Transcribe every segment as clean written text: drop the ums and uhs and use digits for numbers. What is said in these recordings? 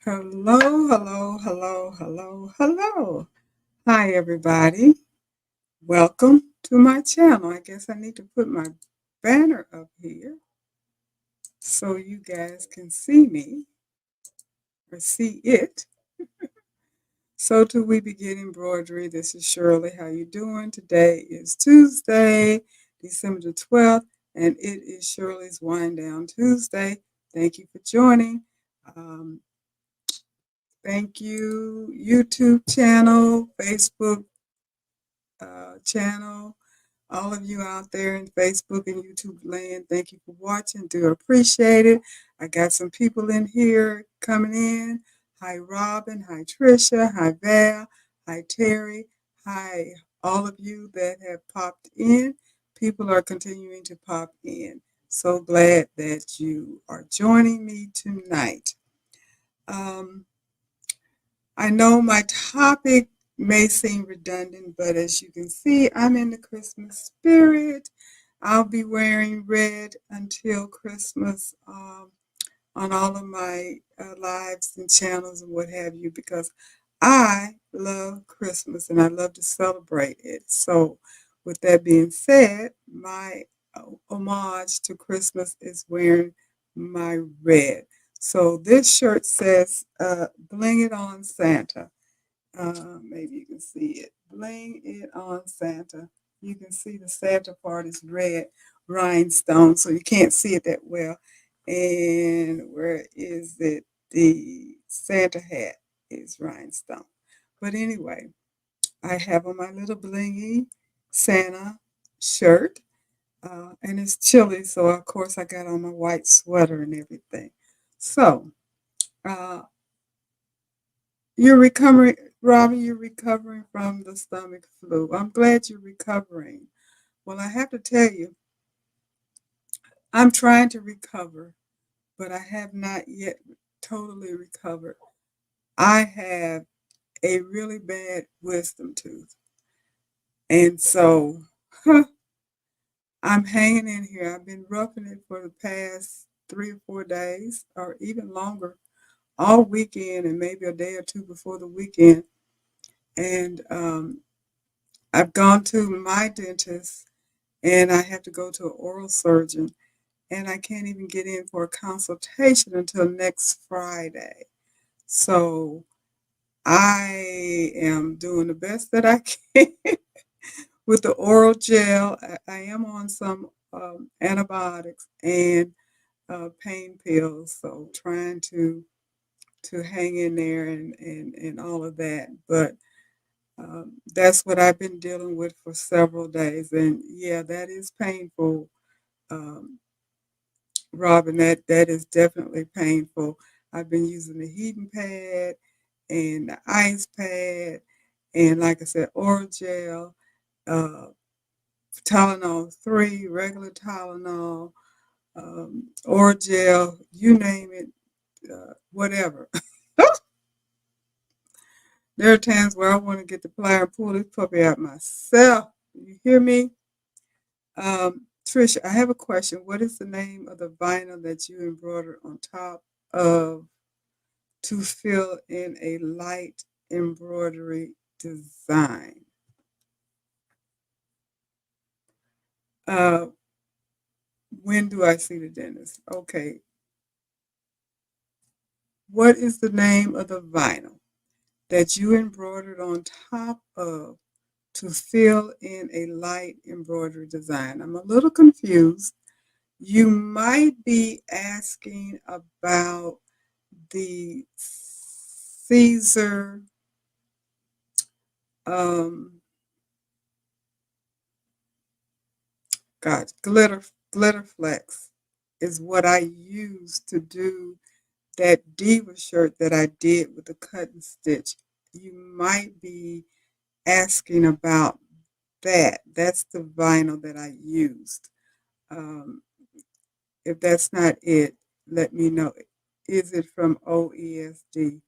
Hello, hello, hello, hello, hello. Hi, everybody. Welcome to my channel. I guess I need to put my banner up here so you guys can see me or see it. So till we begin embroidery, this is Shirley. How you doing? Today is Tuesday, December the 12th, and it is Shirley's Wind Down Tuesday. Thank you for joining. Um, Thank you, YouTube channel, Facebook channel, all of you out there in Facebook and YouTube land. Thank you for watching. Do appreciate it. I got some people in here coming in. Hi, Robin. Hi, Trisha. Hi, Val. Hi, Terry. Hi, all of you that have popped in. People are continuing to pop in. So glad that you are joining me tonight. Um, I know my topic may seem redundant, but as you can see, I'm in the Christmas spirit. I'll be wearing red until Christmas on all of my lives and channels and what have you, because I love Christmas and I love to celebrate it. So, with that being said, my homage to Christmas is wearing my red. So, this shirt says, Bling It On Santa. Maybe you can see it. Bling It On Santa. You can see the Santa part is red rhinestone, so you can't see it that well. And where is it? The Santa hat is rhinestone. But anyway, I have on my little blingy Santa shirt, and it's chilly, so of course I got on my white sweater and everything. So, uh, you're recovering, Robbie, you're recovering from the stomach flu. I'm glad you're recovering. Well, I have to tell you, I'm trying to recover, but I have not yet totally recovered. I have a really bad wisdom tooth. And so I'm hanging in here. I've been roughing it for the past 3 or 4 days, or even longer, all weekend and maybe a day or two before the weekend. And I've gone to my dentist and I have to go to an oral surgeon, and I can't even get in for a consultation until next Friday. So I am doing the best that I can with the oral gel. I am on some antibiotics and pain pills, so trying to hang in there and all of that. But that's what I've been dealing with for several days, and yeah, that is painful. Um, Robin, that is definitely painful. I've been using the heating pad and the ice pad, and like I said, oral gel, uh, Tylenol 3, regular Tylenol, oral gel, you name it, whatever. There are times where I want to get the plier and pull this puppy out myself. You hear me? Trisha, I have a question. What is the name of the vinyl that you embroidered on top of to fill in a light embroidery design? Uh, when do I see the dentist? Okay. What is the name of the vinyl that you embroidered on top of to fill in a light embroidery design? I'm a little confused. You might be asking about the Caesar um, God, glitter flex is what I used to do that diva shirt that I did with the cut and stitch. You might be asking about that. That's the vinyl that I used. Um, if that's not it, let me know. Is it from OESD?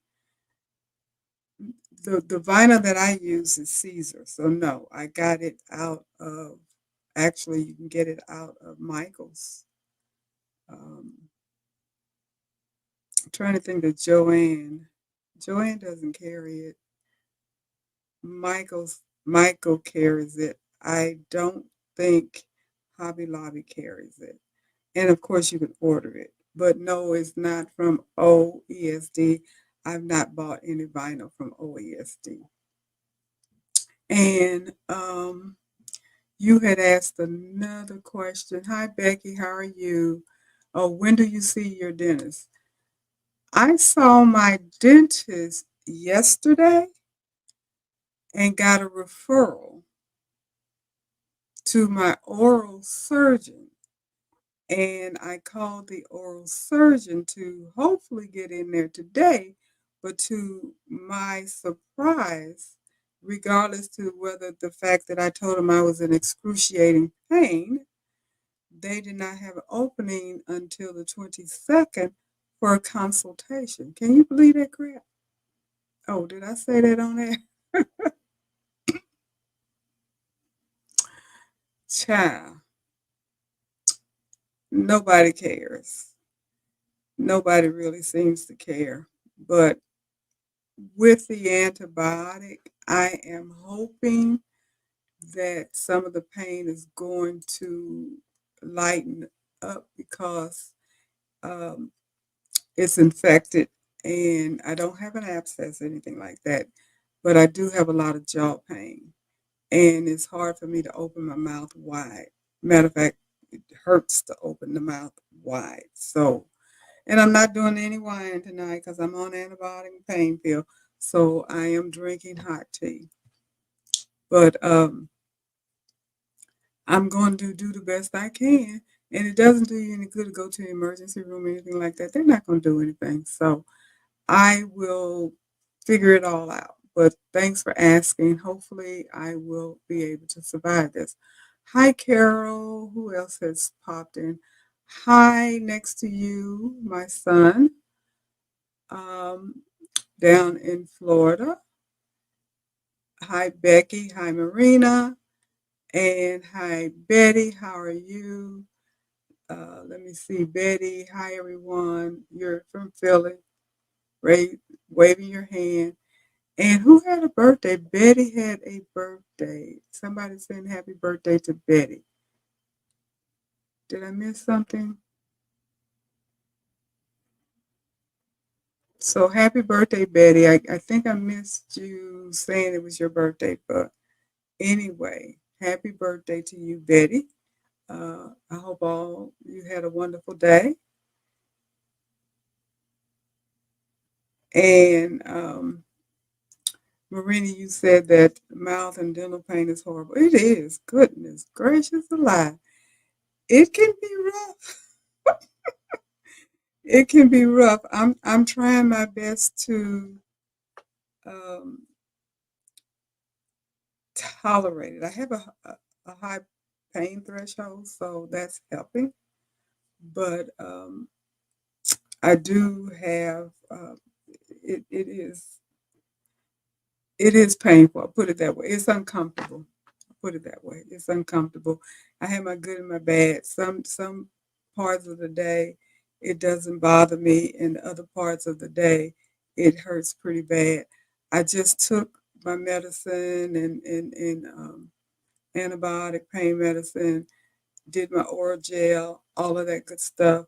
The vinyl that I use is Caesar. So no, I got it out of, actually you can get it out of Michael's. Um, I'm trying to think of Joanne. Joanne doesn't carry it. Michael carries it. I don't think Hobby Lobby carries it. And of course, you can order it. But no, it's not from OESD. I've not bought any vinyl from OESD. And you had asked another question. Hi, Becky. How are you? Oh, when do you see your dentist? I saw my dentist yesterday and got a referral to my oral surgeon. And I called the oral surgeon to hopefully get in there today. But to my surprise, regardless to whether the fact that I told him I was in excruciating pain, they did not have an opening until the 22nd for a consultation. Can you believe that crap? Oh, did I say that on there? Child, nobody cares. Nobody really seems to care. But with the antibiotic, I am hoping that some of the pain is going to lighten up because um, it's infected and I don't have an abscess or anything like that, but I do have a lot of jaw pain and it's hard for me to open my mouth wide. Matter of fact, it hurts to open the mouth wide. So, and I'm not doing any wine tonight because I'm on antibiotic and pain pill. So I am drinking hot tea. But I'm going to do the best I can. And it doesn't do you any good to go to the emergency room or anything like that. They're not going to do anything. So I will figure it all out. But thanks for asking. Hopefully, I will be able to survive this. Hi, Carol. Who else has popped in? Hi, next to you, my son, um, down in Florida. Hi, Becky. Hi, Marina. And hi, Betty. How are you? Let me see, Betty. Hi, everyone. You're from Philly. Waving your hand. And who had a birthday? Betty had a birthday. Somebody saying happy birthday to Betty. Did I miss something? So happy birthday, Betty. I think I missed you saying it was your birthday, but anyway, happy birthday to you, Betty. I hope all you had a wonderful day. And Marina, you said that mouth and dental pain is horrible. It is. Goodness gracious alive. It can be rough. It can be rough. I'm trying my best to um, tolerate it. I have a high pain threshold, so that's helping. But I do have it. It is painful. I'll put it that way. It's uncomfortable. I'll put it that way. It's uncomfortable. I have my good and my bad. Some parts of the day it doesn't bother me, and other parts of the day it hurts pretty bad. I just took my medicine and antibiotic pain medicine, did my oral gel, all of that good stuff.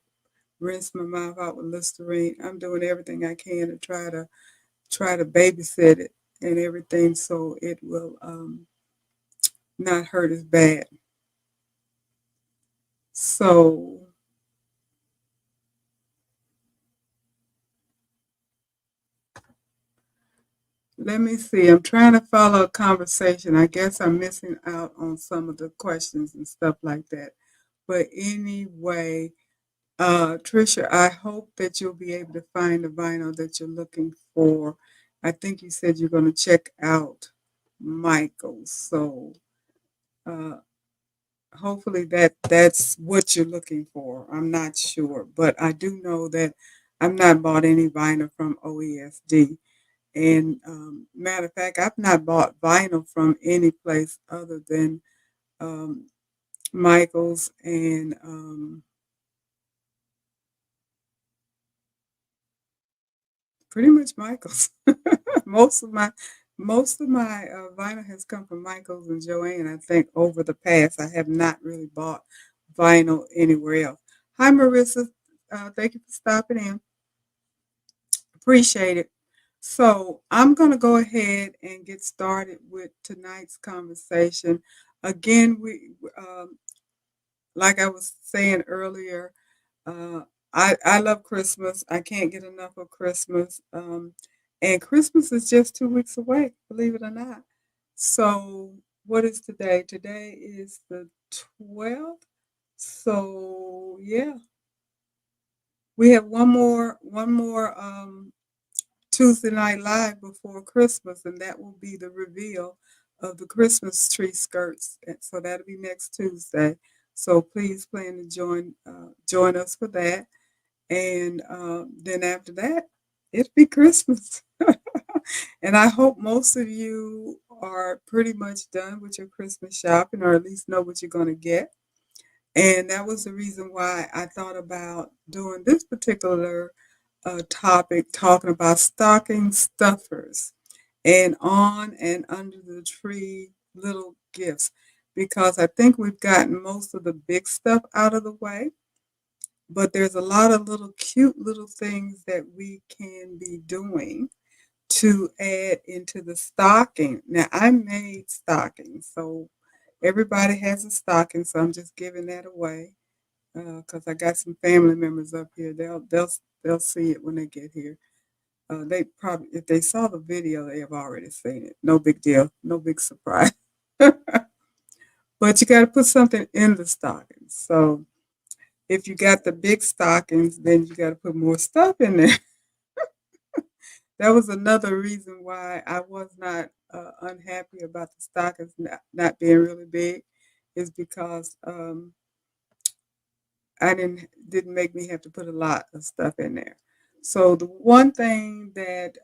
Rinse my mouth out with Listerine. I'm doing everything I can to try to babysit it and everything so it will not hurt as bad. So let me see. I'm trying to follow a conversation. I guess I'm missing out on some of the questions and stuff like that. But anyway, Trisha, I hope that you'll be able to find the vinyl that you're looking for. I think you said you're going to check out Michael's. So uh, hopefully that's what you're looking for. I'm not sure, but I do know that I've not bought any vinyl from OESD. And matter of fact, I've not bought vinyl from any place other than um, Michael's and pretty much Michaels. most of my vinyl has come from Michaels and Joanne. I think over the past, I have not really bought vinyl anywhere else. Hi, Marissa. Thank you for stopping in. Appreciate it. So I'm going to go ahead and get started with tonight's conversation. Again, like I was saying earlier, uh, I love Christmas. I can't get enough of Christmas. And Christmas is just 2 weeks away, believe it or not. So what is today? Today is the 12th. So yeah, we have one more Tuesday Night Live before Christmas, and that will be the reveal of the Christmas tree skirts. And so that'll be next Tuesday. So please plan to join us for that. And then after that, it'll be Christmas. And I hope most of you are pretty much done with your Christmas shopping, or at least know what you're going to get. And that was the reason why I thought about doing this particular topic, talking about stocking stuffers and on and under the tree little gifts, because I think we've gotten most of the big stuff out of the way, but there's a lot of little cute little things that we can be doing to add into the stocking. Now, I made stockings, so everybody has a stocking, so I'm just giving that away because I got some family members up here. They'll see it when they get here. They probably, if they saw the video, they have already seen it. No big deal, no big surprise. But you got to put something in the stockings. So if you got the big stockings, then you got to put more stuff in there. That was another reason why I was not unhappy about the stockings not being really big, is because I didn't make me have to put a lot of stuff in there. So the one thing that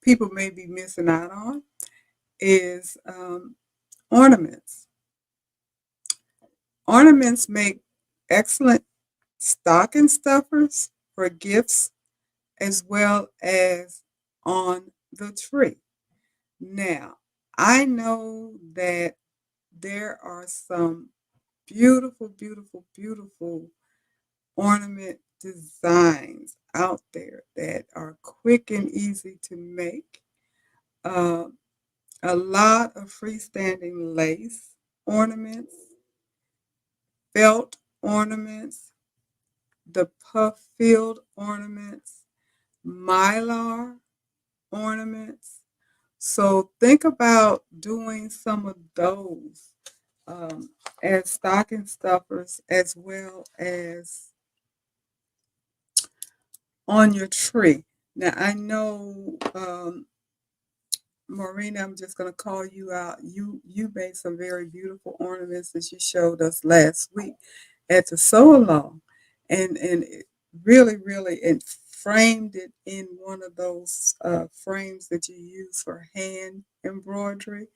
people may be missing out on is ornaments. Ornaments make excellent stocking stuffers for gifts as well as on the tree. Now, I know that there are some beautiful, beautiful, beautiful ornament designs out there that are quick and easy to make. Uh, a lot of freestanding lace ornaments, felt ornaments, the puff filled ornaments, mylar ornaments. So think about doing some of those um, as stocking stuffers as well as on your tree. Now I know, Maureen, I'm just going to call you out. You made some very beautiful ornaments that you showed us last week at the sew along, and it really and framed it in one of those frames that you use for hand embroidery,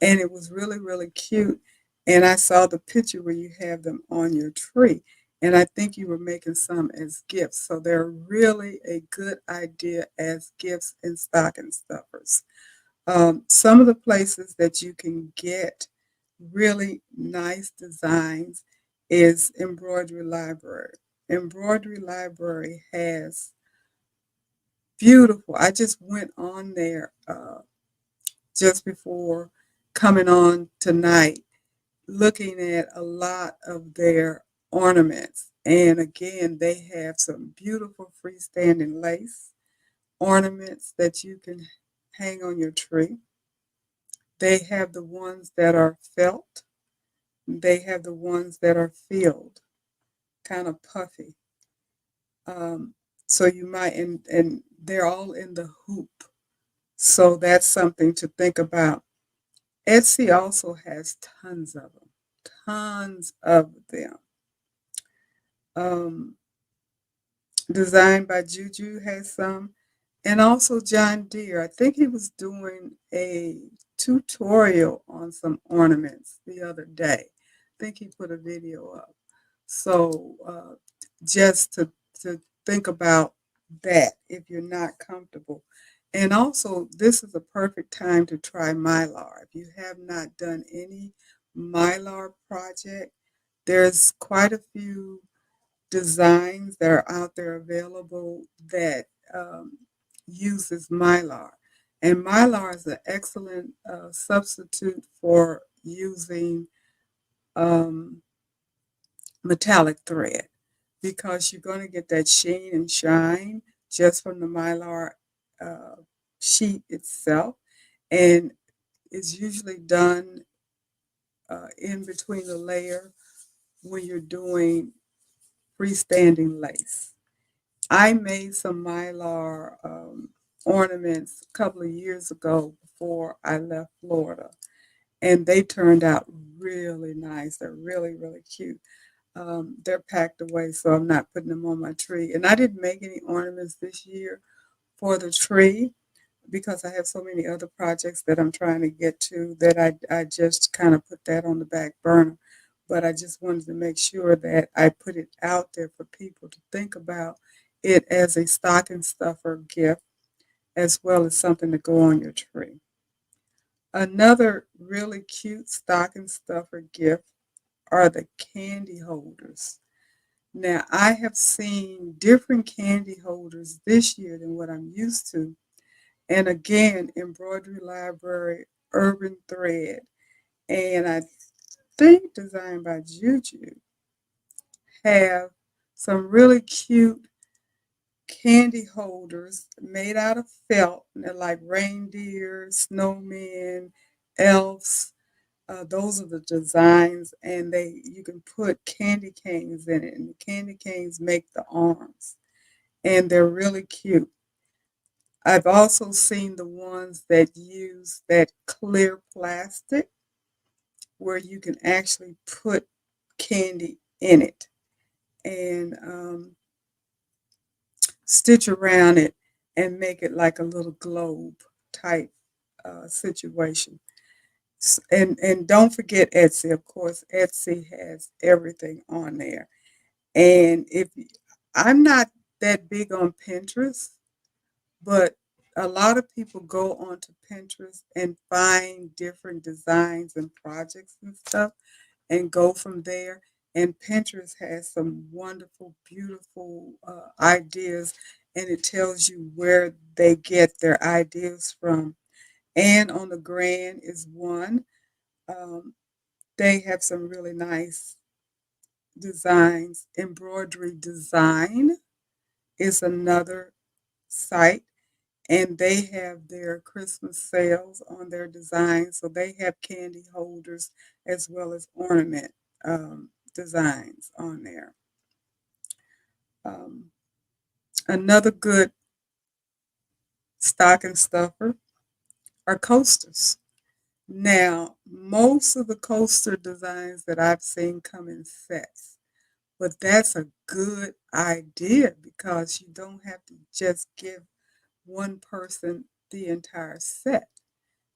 and it was really cute. And I saw the picture where you have them on your tree, and I think you were making some as gifts. So they're really a good idea as gifts and stocking stuffers. Some of the places that you can get really nice designs is Embroidery Library. Embroidery Library has beautiful. I just went on there just before coming on tonight, looking at a lot of their ornaments. And again, they have some beautiful freestanding lace ornaments that you can hang on your tree. They have the ones that are felt. They have the ones that are filled, kind of puffy. Um, so you might, and they're all in the hoop. So that's something to think about. Etsy also has tons of them, tons of them. Um, Designed by Juju has some, and also John Deere. I think he was doing a tutorial on some ornaments the other day. I think he put a video up. So just to think about that if you're not comfortable. And also, this is a perfect time to try Mylar. If you have not done any Mylar project, there's quite a few designs that are out there available that uses Mylar. And Mylar is an excellent substitute for using um, metallic thread because you're going to get that sheen and shine just from the Mylar uh, sheet itself. And it's usually done in between the layer when you're doing freestanding lace. I made some Mylar ornaments a couple of years ago before I left Florida, and they turned out really nice. They're really, really cute. They're packed away, so I'm not putting them on my tree. And I didn't make any ornaments this year for the tree because I have so many other projects that I'm trying to get to that I just kind of put that on the back burner. But I just wanted to make sure that I put it out there for people to think about it as a stocking stuffer gift as well as something to go on your tree. Another really cute stocking stuffer gift are the candy holders. Now, I have seen different candy holders this year than what I'm used to. And again, Embroidery Library, Urban Thread, and I think designed by Juju, have some really cute candy holders made out of felt. And they're like reindeer, snowmen, elves. Those are the designs, and they you can put candy canes in it, and the candy canes make the arms, and they're really cute. I've also seen the ones that use that clear plastic where you can actually put candy in it and stitch around it and make it like a little globe type situation. And don't forget Etsy. Of course, Etsy has everything on there. And if I'm not that big on Pinterest, but a lot of people go onto Pinterest and find different designs and projects and stuff and go from there. And Pinterest has some wonderful, beautiful ideas, and it tells you where they get their ideas from. And on the Grand is one. Um, they have some really nice designs. Embroidery Design is another site, and they have their Christmas sales on their designs. So they have candy holders as well as ornament designs on there. Um, Another good stocking stuffer are coasters. Now, most of the coaster designs that I've seen come in sets, but that's a good idea because you don't have to just give one person the entire set.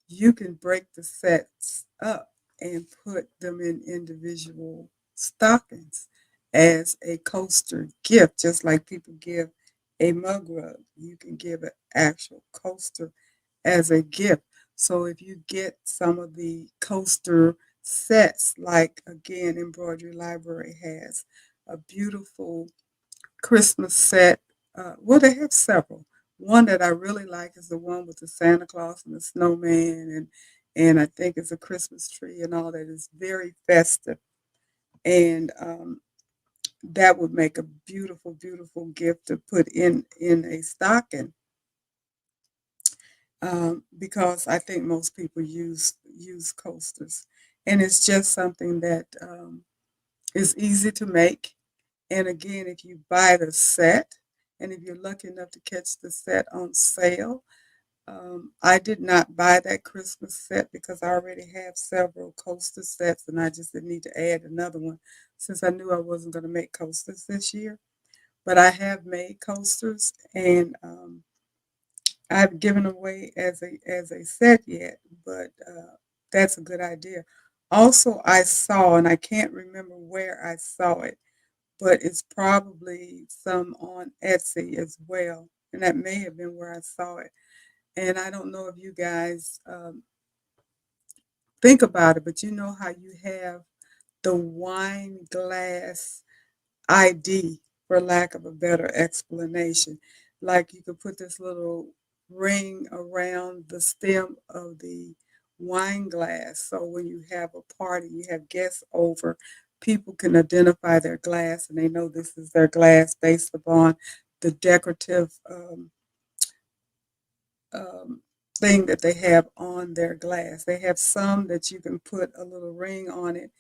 You can break the sets up and put them in individual stockings as a coaster gift, just like people give a mug rug. You can give an actual coaster as a gift. So if you get some of the coaster sets, like again, Embroidery Library has a beautiful Christmas set. Well, they have several. One that I really like is the one with the Santa Claus and the snowman, and I think it's a Christmas tree and all that. Is very festive, and that would make a beautiful, beautiful gift to put in a stocking. Because I think most people use coasters, and it's just something that is easy to make. And again, if you buy the set, and if you're lucky enough to catch the set on sale, I did not buy that Christmas set because I already have several coaster sets, and I just didn't need to add another one since I knew I wasn't going to make coasters this year. But I have made coasters, and I've given away as a set yet, but that's a good idea. Also, I saw, and I can't remember where I saw it, but it's probably some on Etsy as well. And that may have been where I saw it. And I don't know if you guys think about it, but you know how you have the wine glass ID, for lack of a better explanation. Like you could put this little ring around the stem of the wine glass. So when you have a party, you have guests over, people can identify their glass and they know this is their glass based upon the decorative um, thing that they have on their glass. They have some that you can put a little ring on it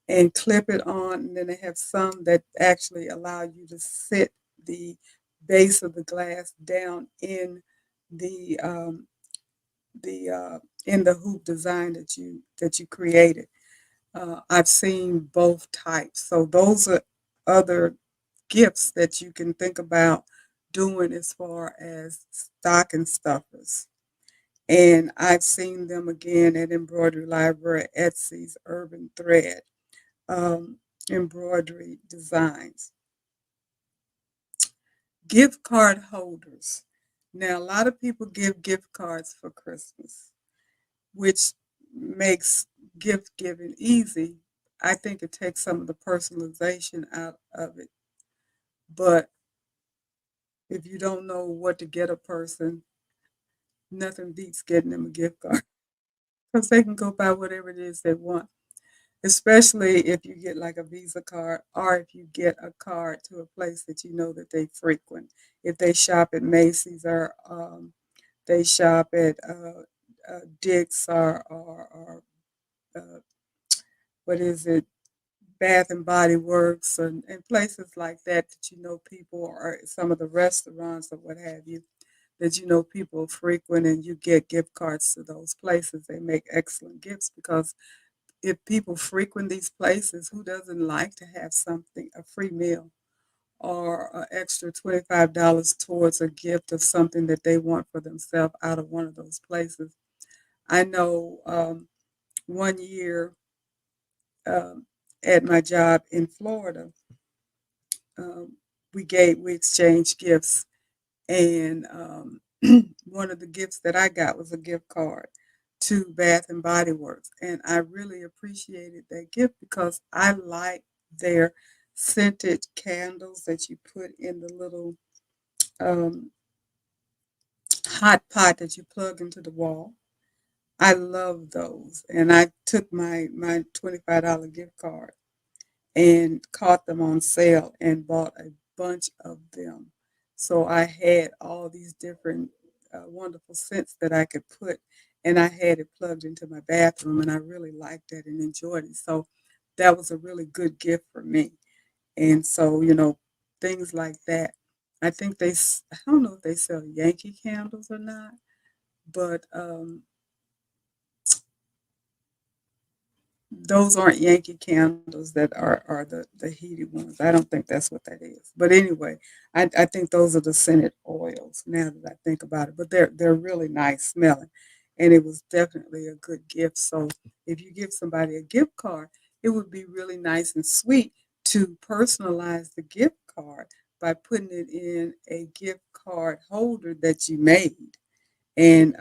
and clip it on, and then they have some that actually allow you to sit the base of the glass down the um, the in the hoop design that you created. I've seen both types, so those are other gifts that you can think about doing as far as stocking stuffers. And I've seen them again at Embroidery Library, Etsy's Urban Thread, um, embroidery designs. Gift card holders. Now, a lot of people give gift cards for Christmas, which makes gift giving easy. I think it takes some of the personalization out of it. But if you don't know what to get a person, nothing beats getting them a gift card because they can go buy whatever it is they want. Especially if you get like a Visa card or if you get a card to a place that you know that they frequent. If they shop at Macy's or they shop at Dick's or uh, what is it, Bath and Body Works and places like that that you know people or some of the restaurants or what have you that you know people frequent and you get gift cards to those places. They make excellent gifts because if people frequent these places, who doesn't like to have something, a free meal or an extra $25 towards a gift of something that they want for themselves out of one of those places? I know one year um, at my job in Florida, um, we exchanged gifts, and one of the gifts that I got was a gift card to Bath and Body Works, and I really appreciated that gift because I like their scented candles that you put in the little um, hot pot that you plug into the wall. I love those, and I took my $25 gift card and caught them on sale and bought a bunch of them. So I had all these different wonderful scents that I could put, and I had it plugged into my bathroom, and I really liked that and enjoyed it. So that was a really good gift for me. And so, things like that. I don't know if they sell Yankee candles or not, but those aren't Yankee candles that are the heated ones. I don't think that's what that is. But anyway, I think those are the scented oils now that I think about it. But they're really nice smelling. And it was definitely a good gift. So if you give somebody a gift card, it would be really nice and sweet to personalize the gift card by putting it in a gift card holder that you made. And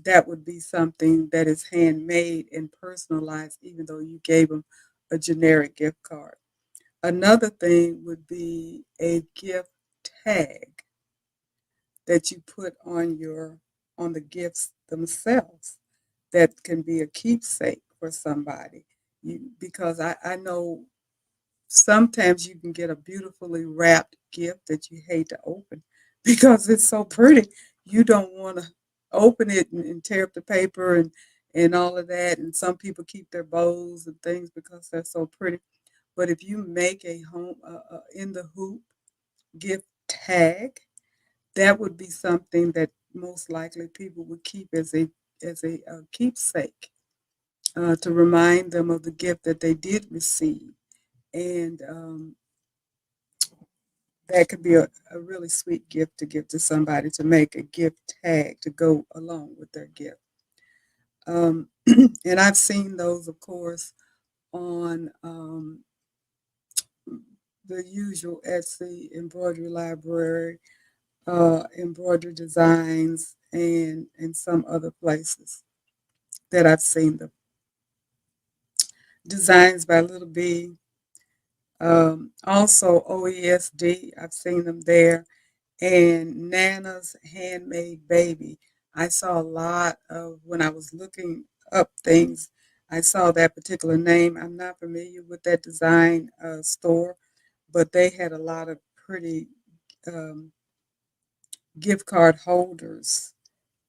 that would be something that is handmade and personalized, even though you gave them a generic gift card. Another thing would be a gift tag that you put on the gifts themselves that can be a keepsake for somebody. Because I know sometimes you can get a beautifully wrapped gift that you hate to open because it's so pretty. You don't want to open it and tear up the paper and all of that. And some people keep their bows and things because they're so pretty. But if you make a home in the hoop gift tag, that would be something that most likely people would keep as a keepsake to remind them of the gift that they did receive. And that could be a really sweet gift to give to somebody to make a gift tag to go along with their gift. And I've seen those, of course, on the usual Etsy embroidery library, embroidery designs, and some other places that I've seen them. Designs by Little B, also OESD, I've seen them there, and Nana's Handmade Baby. I saw a lot of, when I was looking up things, I saw that particular name. I'm not familiar with that design store, but they had a lot of pretty um, gift card holders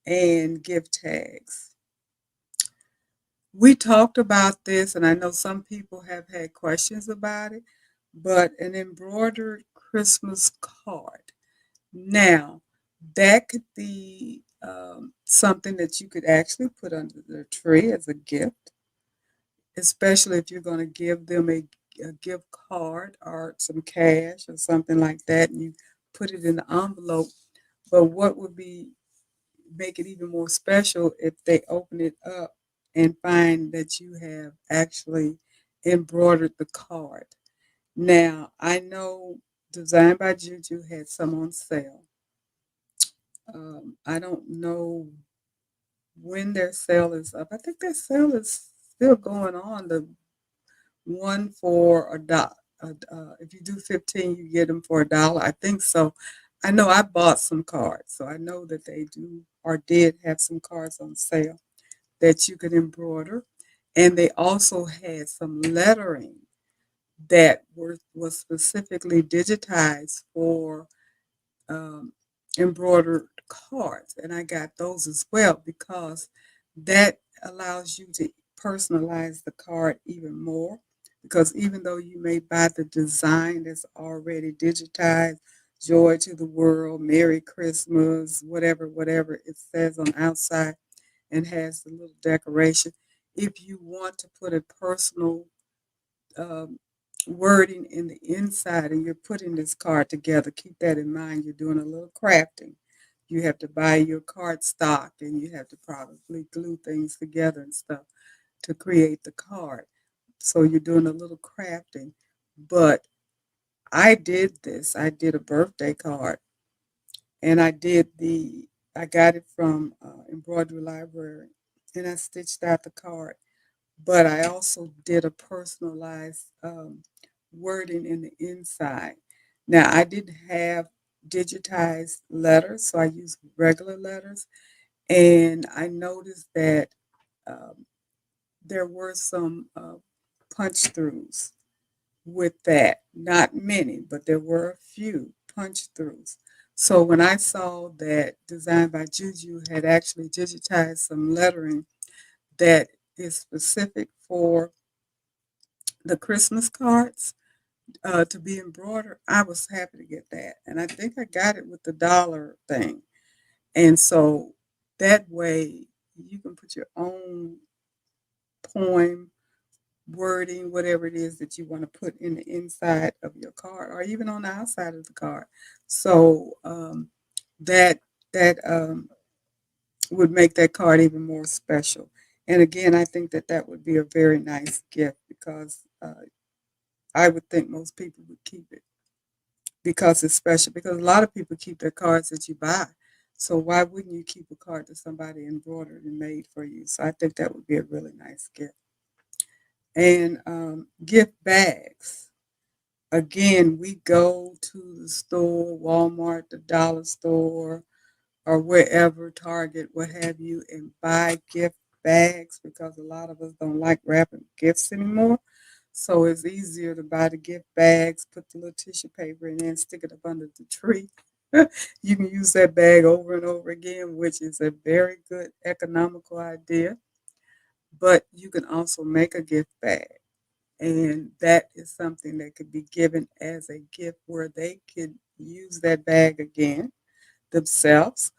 and gift tags. We talked about this, and I know some people have had questions about it, but an embroidered Christmas card. Now, that could be something that you could actually put under the tree as a gift, especially if you're going to give them a gift card or some cash or something like that, and you put it in the envelope. But what would be make it even more special if they open it up and find that you have actually embroidered the card. Now, I know Design by Juju had some on sale. I don't know when their sale is up. I think their sale is still going on. The one for a dollar. If you do 15, you get them for a dollar. I think so. I know I bought some cards, so I know that they do or did have some cards on sale that you could embroider. And they also had some lettering that was specifically digitized for um, embroidered cards, and I got those as well because that allows you to personalize the card even more. Because even though you may buy the design that's already digitized, joy to the world, Merry Christmas, whatever it says on the outside and has the little decoration, if you want to put a personal um, wording in the inside and you're putting this card together, keep that in mind. You're doing a little crafting. You have to buy your card stock and you have to probably glue things together and stuff to create the card. So you're doing a little crafting. But I did this. I did a birthday card and I got it from Embroidery Library and I stitched out the card, but I also did a personalized wording in the inside. Now, I didn't have digitized letters, so I used regular letters, and I noticed that um, there were some punch throughs with that. Not many, but there were a few punch throughs. So when I saw that Design by Juju had actually digitized some lettering that is specific for the Christmas cards to be embroidered, I was happy to get that. And I think I got it with the dollar thing. And so that way you can put your own poem, wording, whatever it is that you want to put in the inside of your card or even on the outside of the card. So that that would make that card even more special. And again, I think that that would be a very nice gift because I would think most people would keep it because it's special. Because a lot of people keep their cards that you buy. So why wouldn't you keep a card that somebody embroidered and made for you? So I think that would be a really nice gift. And gift bags. Again, we go to the store, Walmart, the dollar store, or wherever, Target, what have you, and buy gift bags because a lot of us don't like wrapping gifts anymore. So it's easier to buy the gift bags, put the little tissue paper in there, and stick it up under the tree. You can use that bag over and over again, which is a very good economical idea. But you can also make a gift bag. And that is something that could be given as a gift where they could use that bag again themselves,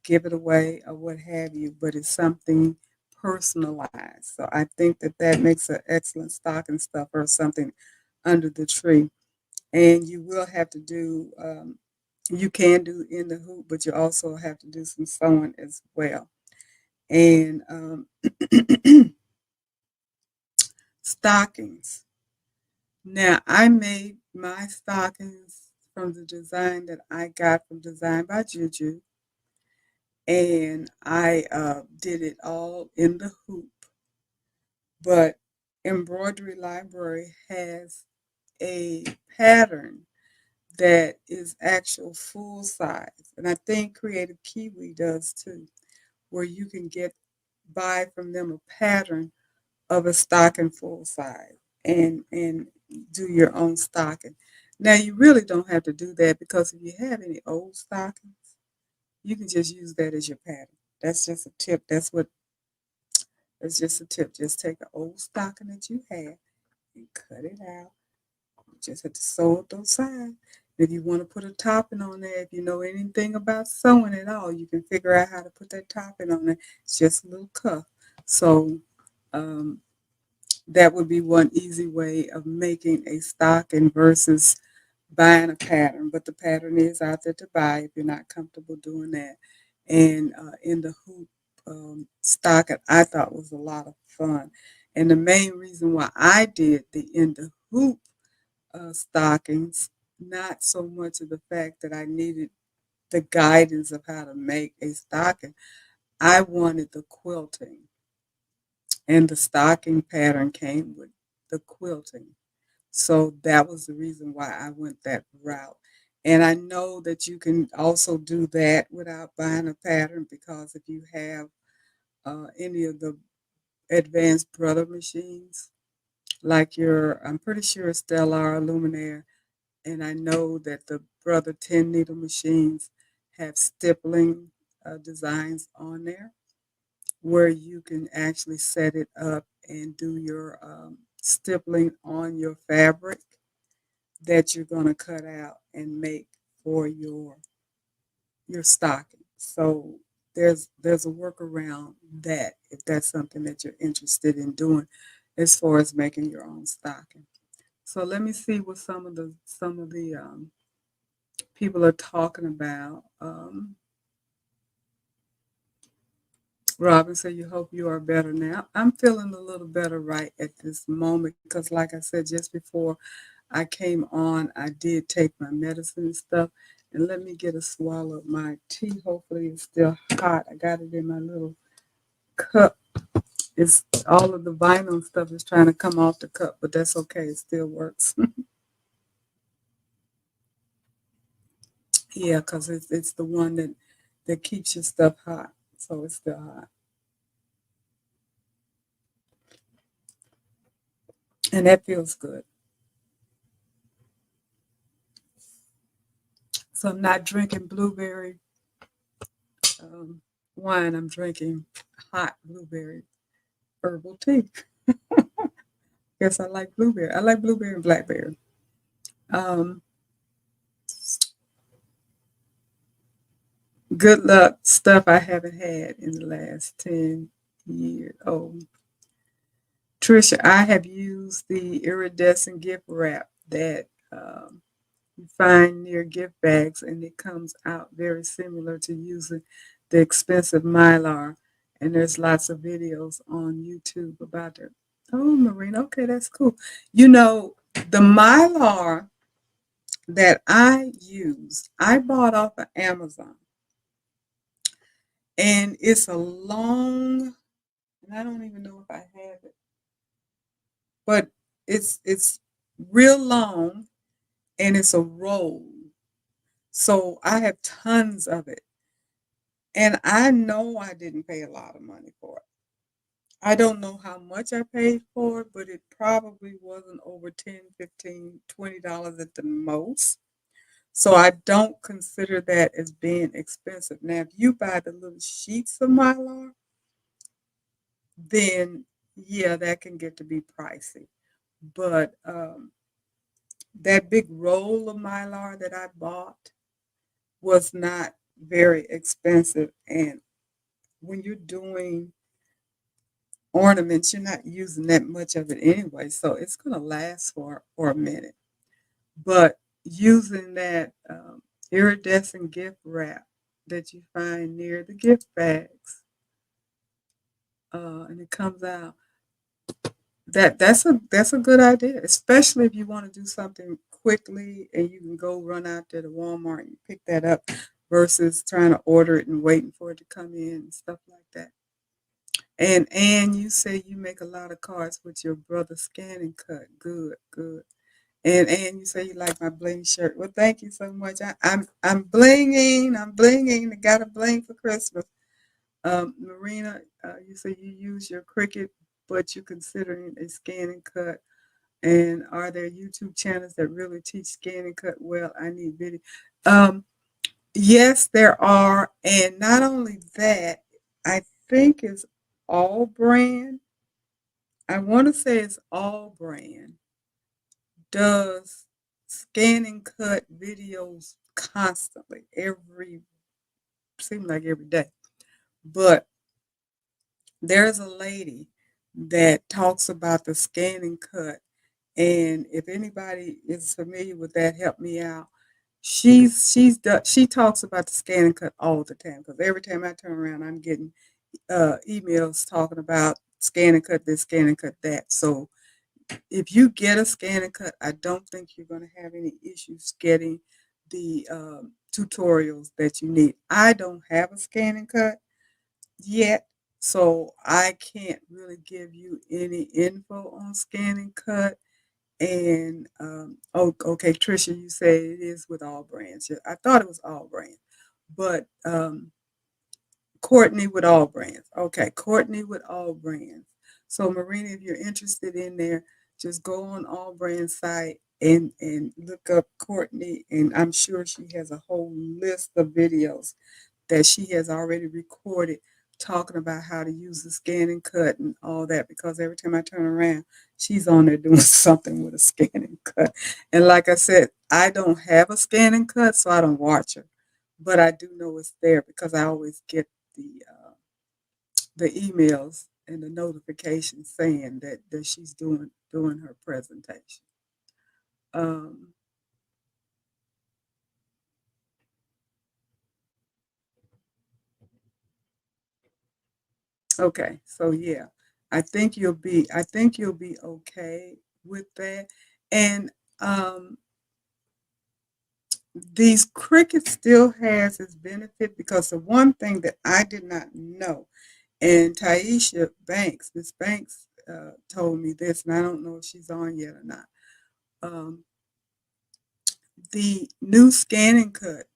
give it away, or what have you, but it's something personalized. So I think that that makes an excellent stocking stuffer or something under the tree. And you will have to do, you can do in the hoop, but you also have to do some sewing as well. And stockings. Now, I made my stockings from the design that I got from Design by Juju, and I did it all in the hoop. But Embroidery Library has a pattern that is actual full size, and I think Creative Kiwi does too, where you can get buy from them a pattern of a stocking full size and do your own stocking. Now you really don't have to do that because if you have any old stockings, you can just use that as your pattern. That's just a tip. That's just a tip. Just take an old stocking that you have and cut it out. You just have to sew up those sides. If you want to put a topping on there, if you know anything about sewing at all, you can figure out how to put that topping on there. It's just a little cuff. So um, that would be one easy way of making a stocking versus buying a pattern. But the pattern is out there to buy if you're not comfortable doing that. And in the hoop stocking, I thought was a lot of fun. And the main reason why I did the in the hoop stockings, not so much of the fact that I needed the guidance of how to make a stocking. I wanted the quilting, and the stocking pattern came with the quilting. So that was the reason why I went that route. And I know that you can also do that without buying a pattern because if you have any of the advanced brother machines, like I'm pretty sure Stellar Luminaire, and I know that the Brother 10 needle machines have stippling designs on there where you can actually set it up and do your stippling on your fabric that you're going to cut out and make for your stocking. So there's a workaround that if that's something that you're interested in doing as far as making your own stocking. So let me see what some of the people are talking about. Robin said, "You hope you are better now." I'm feeling a little better right at this moment because, like I said, just before I came on, I did take my medicine and stuff. And let me get a swallow of my tea. Hopefully, it's still hot. I got it in my little cup. It's all of the vinyl stuff is trying to come off the cup, but that's okay. It still works. Yeah, because it's the one that keeps your stuff hot, so it's still hot, and that feels good. So I'm not drinking blueberry um, wine. I'm drinking hot blueberry herbal tea. Guess I like blueberry. I like blueberry and blackberry. Um, Good luck stuff I haven't had in the last 10 years. Oh, Trisha, I have used the iridescent gift wrap that you find near gift bags, and it comes out very similar to using the expensive mylar. And there's lots of videos on YouTube about it. Oh, Marina, okay, that's cool. You know, the mylar that I used, I bought off of Amazon, and it's a long, and I don't even know if I have it, but it's real long, and it's a roll. So I have tons of it. And I know I didn't pay a lot of money for it. I don't know how much I paid for it, but it probably wasn't over 10, 15, $20 at the most. So I don't consider that as being expensive. Now, if you buy the little sheets of Mylar, then yeah, that can get to be pricey. But that big roll of Mylar that I bought was not very expensive. And when you're doing ornaments, you're not using that much of it anyway, so it's going to last for a minute. But using that iridescent gift wrap that you find near the gift bags, and it comes out, that's a good idea, especially if you want to do something quickly and you can go run out to the Walmart and pick that up versus trying to order it and waiting for it to come in and stuff like that. And you say you make a lot of cards with your brother Scan and Cut. Good, good. And you say you like my bling shirt. Well, thank you so much. I'm blinging. I'm blinging. I got a bling for Christmas. Marina, you say you use your Cricut, but you're considering a Scan and Cut. And are there YouTube channels that really teach Scan and Cut well? I need video. Um, yes, there are. And not only that, I think it's All Brand. I want to say it's All Brand does Scan and Cut videos constantly, every seems like every day. But there's a lady that talks about the Scan and Cut, and if anybody is familiar with that, help me out. She talks about the Scan and Cut all the time because every time I turn around, I'm getting emails talking about Scan and Cut this, Scan and Cut that. So if you get a Scan and Cut, I don't think you're going to have any issues getting the tutorials that you need. I don't have a Scan and Cut yet, so I can't really give you any info on Scan and Cut. And oh, okay, Trisha, you say it is with All Brands. Yeah, I thought it was All Brands, but Courtney with All Brands. Okay, Courtney with All Brands. So Marina, if you're interested in there, just go on All Brands site and look up Courtney, and I'm sure she has a whole list of videos that she has already recorded talking about how to use the Scan and Cut and all that. Because every time I turn around, she's on there doing something with a Scan and Cut. And like I said, I don't have a Scan and Cut, so I don't watch her, but I do know it's there because I always get the emails and the notifications saying that she's doing her presentation. Um, okay, so yeah, I think you'll be okay with that. And um, these crickets still has its benefit because the one thing that I did not know, and Taisha Banks, Miss Banks, told me this, and I don't know if she's on yet or not. Um, the new Scan and Cut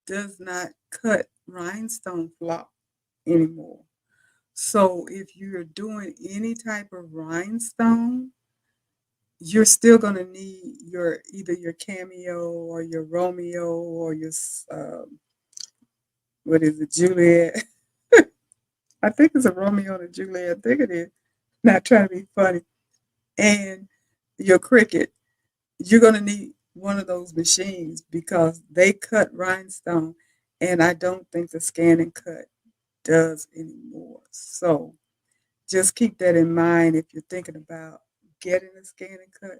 does not cut rhinestone flock anymore. So if you're doing any type of rhinestone, you're still going to need your either your Cameo or your Romeo or your what is it, Juliet? I think it's a Romeo and a Juliet. I think it is. Not trying to be funny. And your Cricket, you're going to need one of those machines because they cut rhinestone, and I don't think the Scan and Cut does anymore. So just keep that in mind if you're thinking about getting a Scan and Cut.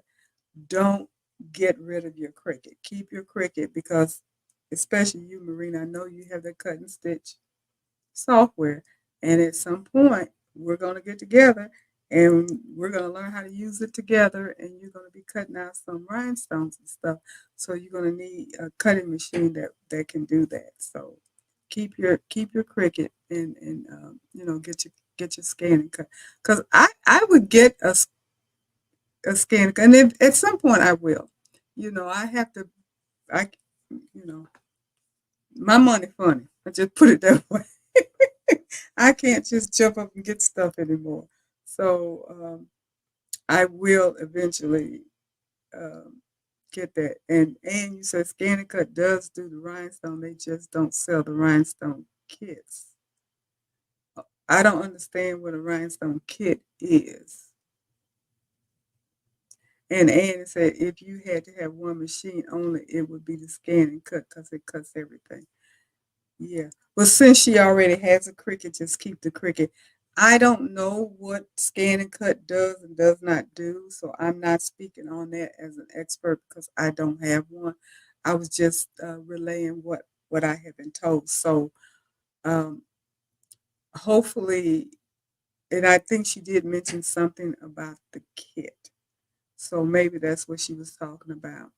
Don't get rid of your Cricut. Keep your Cricut because, especially you, Marina, I know you have that cut and stitch software. And at some point, we're going to get together and we're going to learn how to use it together. And you're going to be cutting out some rhinestones and stuff. So you're going to need a cutting machine that can do that. So keep your Cricut and get your scan and cut. Because I would get a scan and if, at some point I will. I have to. I you know my money funny. I just put it that way. I can't just jump up and get stuff anymore. So I will eventually um, get that. And you said Scan and Cut does do the rhinestone. They just don't sell the rhinestone kits. I don't understand what a rhinestone kit is. And Annie said if you had to have one machine only, it would be the Scan and Cut because it cuts everything. Yeah. Well, since she already has a Cricut, just keep the Cricut. I don't know what Scan and Cut does and does not do, so I'm not speaking on that as an expert because I don't have one. I was just relaying what I have been told. So um, hopefully, and I think she did mention something about the kit. So maybe that's what she was talking about.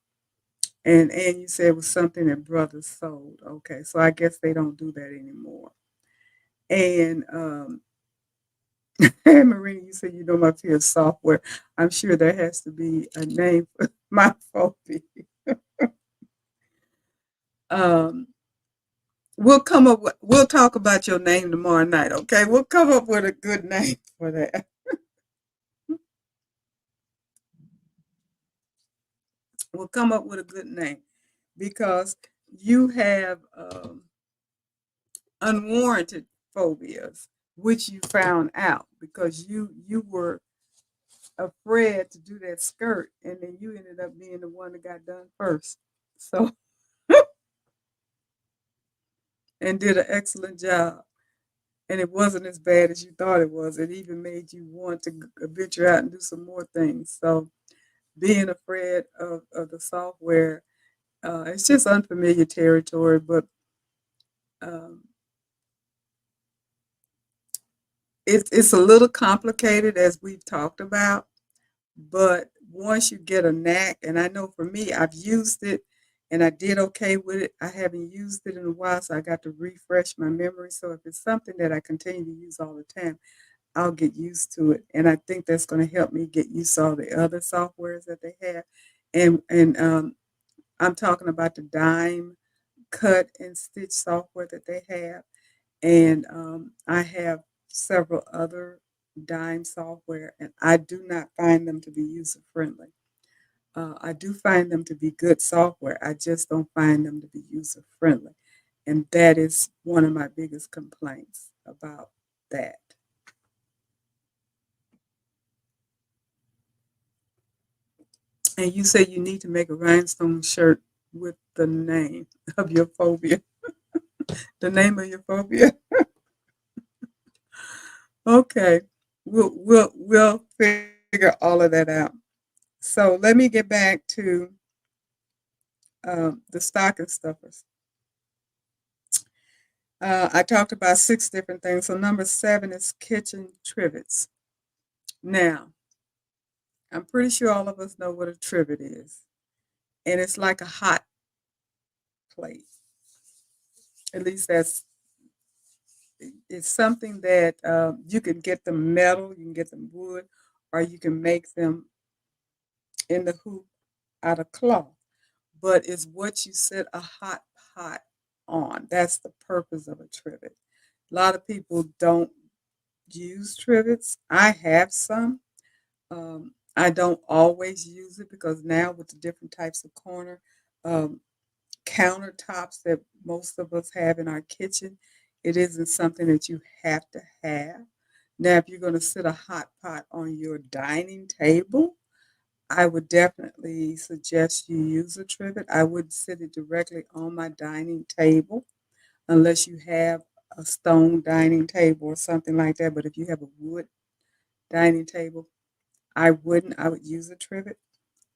And you said it was something that brothers sold. Okay, so I guess they don't do that anymore. And Marina, you said you know my fear of software. I'm sure there has to be a name for my phobia. Um, we'll talk about your name tomorrow night, okay? We'll come up with a good name for that. We'll come up with a good name because you have unwarranted phobias, which you found out because you were afraid to do that skirt, and then you ended up being the one that got done first. So and did an excellent job. And it wasn't as bad as you thought it was. It even made you want to venture out and do some more things. So being afraid of the software, it's just unfamiliar territory, but um, it's a little complicated as we've talked about. But once you get a knack, and I know for me, I've used it and I did okay with it. I haven't used it in a while, so I got to refresh my memory. So if it's something that I continue to use all the time, I'll get used to it. And I think that's going to help me get used to all the other softwares that they have. And I'm talking about the dime cut and stitch software that they have. And I have several other dime software, and I do not find them to be user friendly. I do find them to be good software. I just don't find them to be user friendly. And that is one of my biggest complaints about that. And you say you need to make a rhinestone shirt with the name of your phobia, the name of your phobia. Okay, we'll figure all of that out. So let me get back to the stocking stuffers. I talked about six different things. So number seven is kitchen trivets. Now, I'm pretty sure all of us know what a trivet is, and it's like a hot plate. At least that's it's something that you can get them metal, you can get them wood, or you can make them in the hoop out of cloth. But it's what you set a hot pot on. That's the purpose of a trivet. A lot of people don't use trivets. I have some. I don't always use it because now with the different types of corner um, countertops that most of us have in our kitchen, it isn't something that you have to have. Now, if you're going to sit a hot pot on your dining table, I would definitely suggest you use a trivet. I wouldn't sit it directly on my dining table unless you have a stone dining table or something like that. But if you have a wood dining table, I wouldn't. I would use a trivet.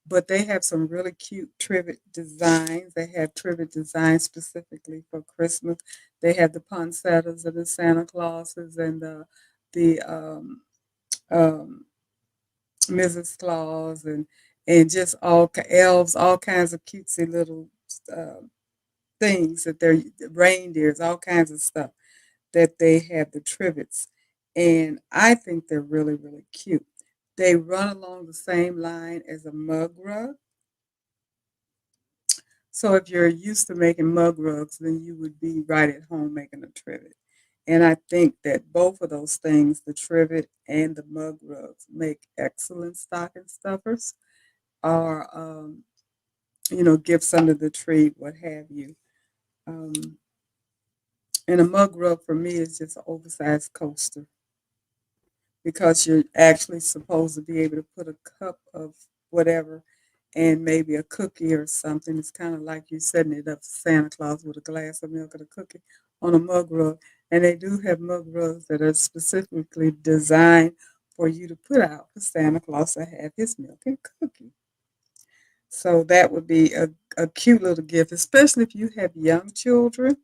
But they have some really cute trivet designs. They have trivet designs specifically for Christmas. They have the poinsettias and the Santa Clauses and the um, Mrs. Claus and just elves, all kinds of cutesy little uh, things that they're reindeers, all kinds of stuff that they have the trivets, and I think they're really really cute. They run along the same line as a mug rug. So if you're used to making mug rugs, then you would be right at home making a trivet. And I think that both of those things, the trivet and the mug rugs, make excellent stocking stuffers or, gifts under the tree, what have you. Um, and a mug rug for me is just an oversized coaster because you're actually supposed to be able to put a cup of whatever and maybe a cookie or something. It's kind of like you're setting it up for Santa Claus with a glass of milk and a cookie on a mug rug. And they do have mug rugs that are specifically designed for you to put out for Santa Claus to have his milk and cookie. So that would be a cute little gift, especially if you have young children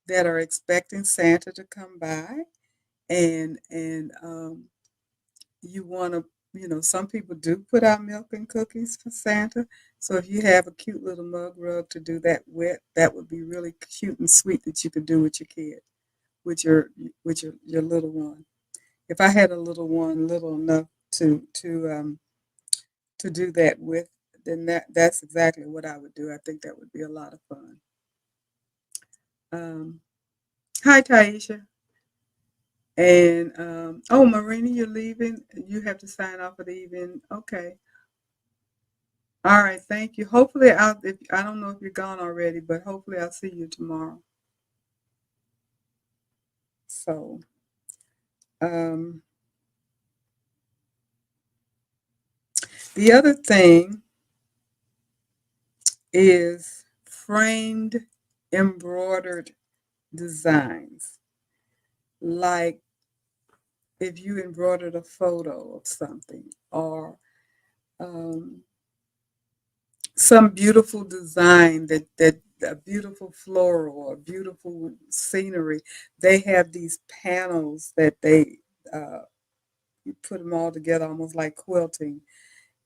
that are expecting Santa to come by and you want to, some people do put out milk and cookies for Santa. So if you have a cute little mug rug to do that with, that would be really cute and sweet that you could do with your kid, with your little one. If I had a little one, little enough to do that with, then that's exactly what I would do. I think that would be a lot of fun. Um, Hi, Taisha. And oh, Marina, you're leaving. You have to sign off for the evening. Okay. All right. Thank you. Hopefully, if I don't know if you're gone already, but hopefully, I'll see you tomorrow. So, um, the other thing is framed embroidered designs. Like if you embroidered a photo of something or um, some beautiful design that a beautiful floral or beautiful scenery. They have these panels that they you put them all together almost like quilting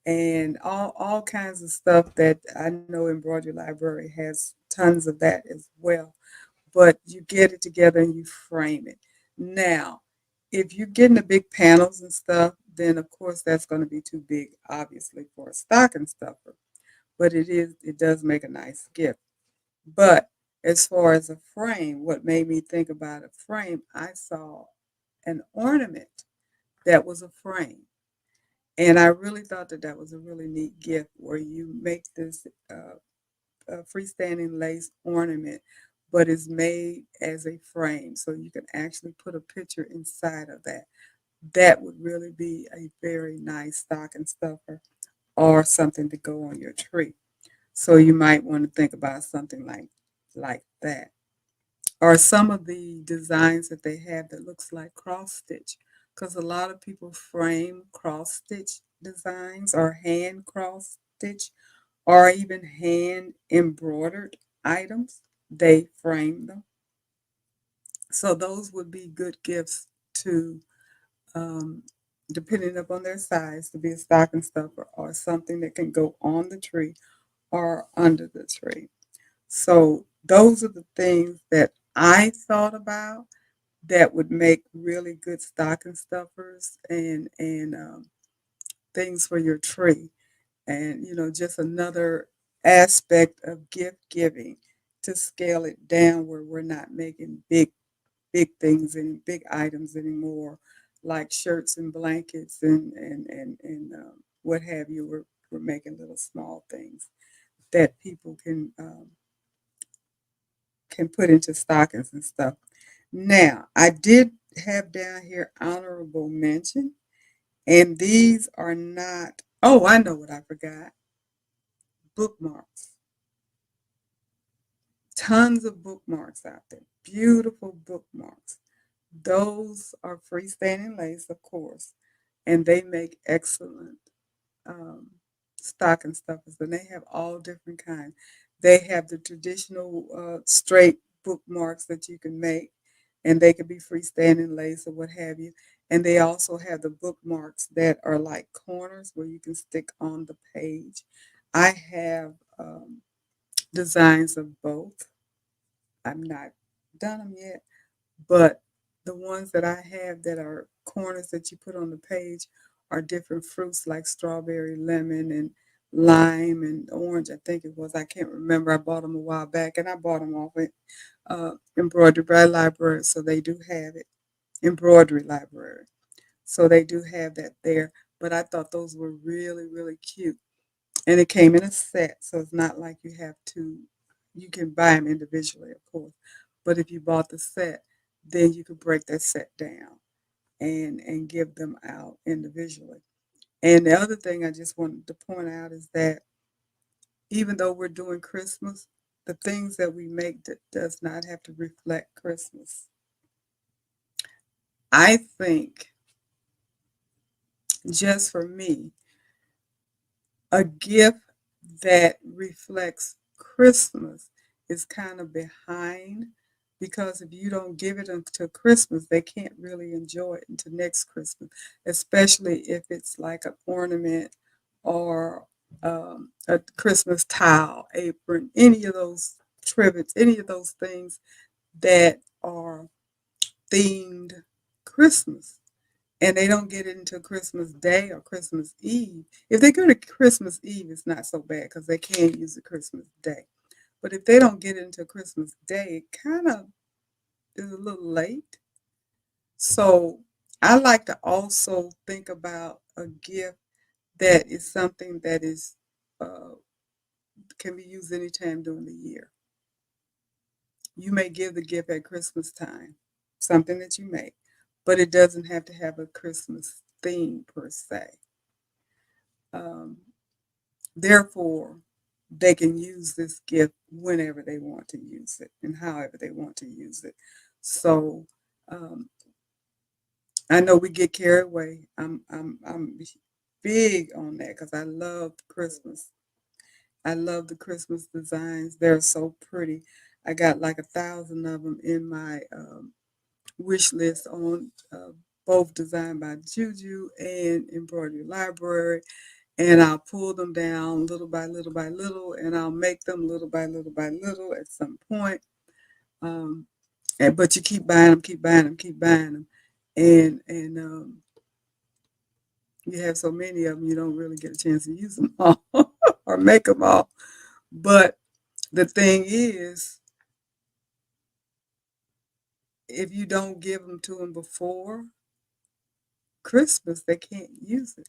and all kinds of stuff that I know Embroidery Library has tons of that as well. But you get it together and you frame it. Now, if you're getting the big panels and stuff, then of course that's going to be too big, obviously, for a stocking stuffer. But it does make a nice gift. But as far as a frame, what made me think about a frame, I saw an ornament that was a frame. And I really thought that that was a really neat gift where you make this freestanding lace ornament, but it's made as a frame. So you can actually put a picture inside of that. That would really be a very nice stocking stuffer or something to go on your tree. So you might want to think about something like that. Or some of the designs that they have that looks like cross stitch. Because a lot of people frame cross stitch designs or hand cross stitch or even hand embroidered items. They frame them. So those would be good gifts to um, depending upon their size, to be a stocking stuffer or something that can go on the tree or under the tree. So those are the things that I thought about that would make really good stocking stuffers and things for your tree. And just another aspect of gift giving to scale it down where we're not making big things and big items anymore, like shirts and blankets and what have you. We're making little small things that people can put into stockings and stuff. Now, I did have down here honorable mention, and these are not, oh, I know what I forgot, bookmarks. Tons of bookmarks out there, beautiful bookmarks. Those are freestanding lace, of course, and they make excellent um, stocking stuffers, and they have all different kinds. They have the traditional straight bookmarks that you can make, and they can be freestanding lace or what have you. And they also have the bookmarks that are like corners where you can stick on the page. I have designs of both. I'm not done them yet, but the ones that I have that are corners that you put on the page are different fruits like strawberry, lemon, and lime and orange. I think it was. I can't remember. I bought them a while back, and I bought them off it. Embroidered by Library, so they do have it. Embroidery Library, so they do have that there. But I thought those were really, really cute, and it came in a set, so it's not like you have to. You can buy them individually, of course, but if you bought the set, then you could break that set down and give them out individually. And the other thing I just wanted to point out is that even though we're doing Christmas, the things that we make does not have to reflect Christmas. I think just for me, a gift that reflects Christmas is kind of behind because if you don't give it until Christmas, they can't really enjoy it until next Christmas, especially if it's like an ornament or a Christmas towel, apron, any of those trivets, any of those things that are themed Christmas. And they don't get it until Christmas Day or Christmas Eve. If they go to Christmas Eve, it's not so bad because they can use it Christmas Day. But if they don't get it until Christmas Day, it kind of is a little late. So I like to also think about a gift that is something that is uh, can be used anytime during the year. You may give the gift at Christmas time, something that you make, but it doesn't have to have a Christmas theme per se. Um, Therefore, they can use this gift whenever they want to use it and however they want to use it. So um, I know we get carried away. I'm big on that because I love Christmas. I love the Christmas designs. They're so pretty. I got like 1,000 of them in my wish list on both designed by Juju and Embroidery Library. And I'll pull them down little by little by little, and I'll make them little by little by little at some point. Um, but you keep buying them, keep buying them, keep buying them, and you have so many of them, you don't really get a chance to use them all or make them all. But the thing is, if you don't give them to them before Christmas, they can't use it.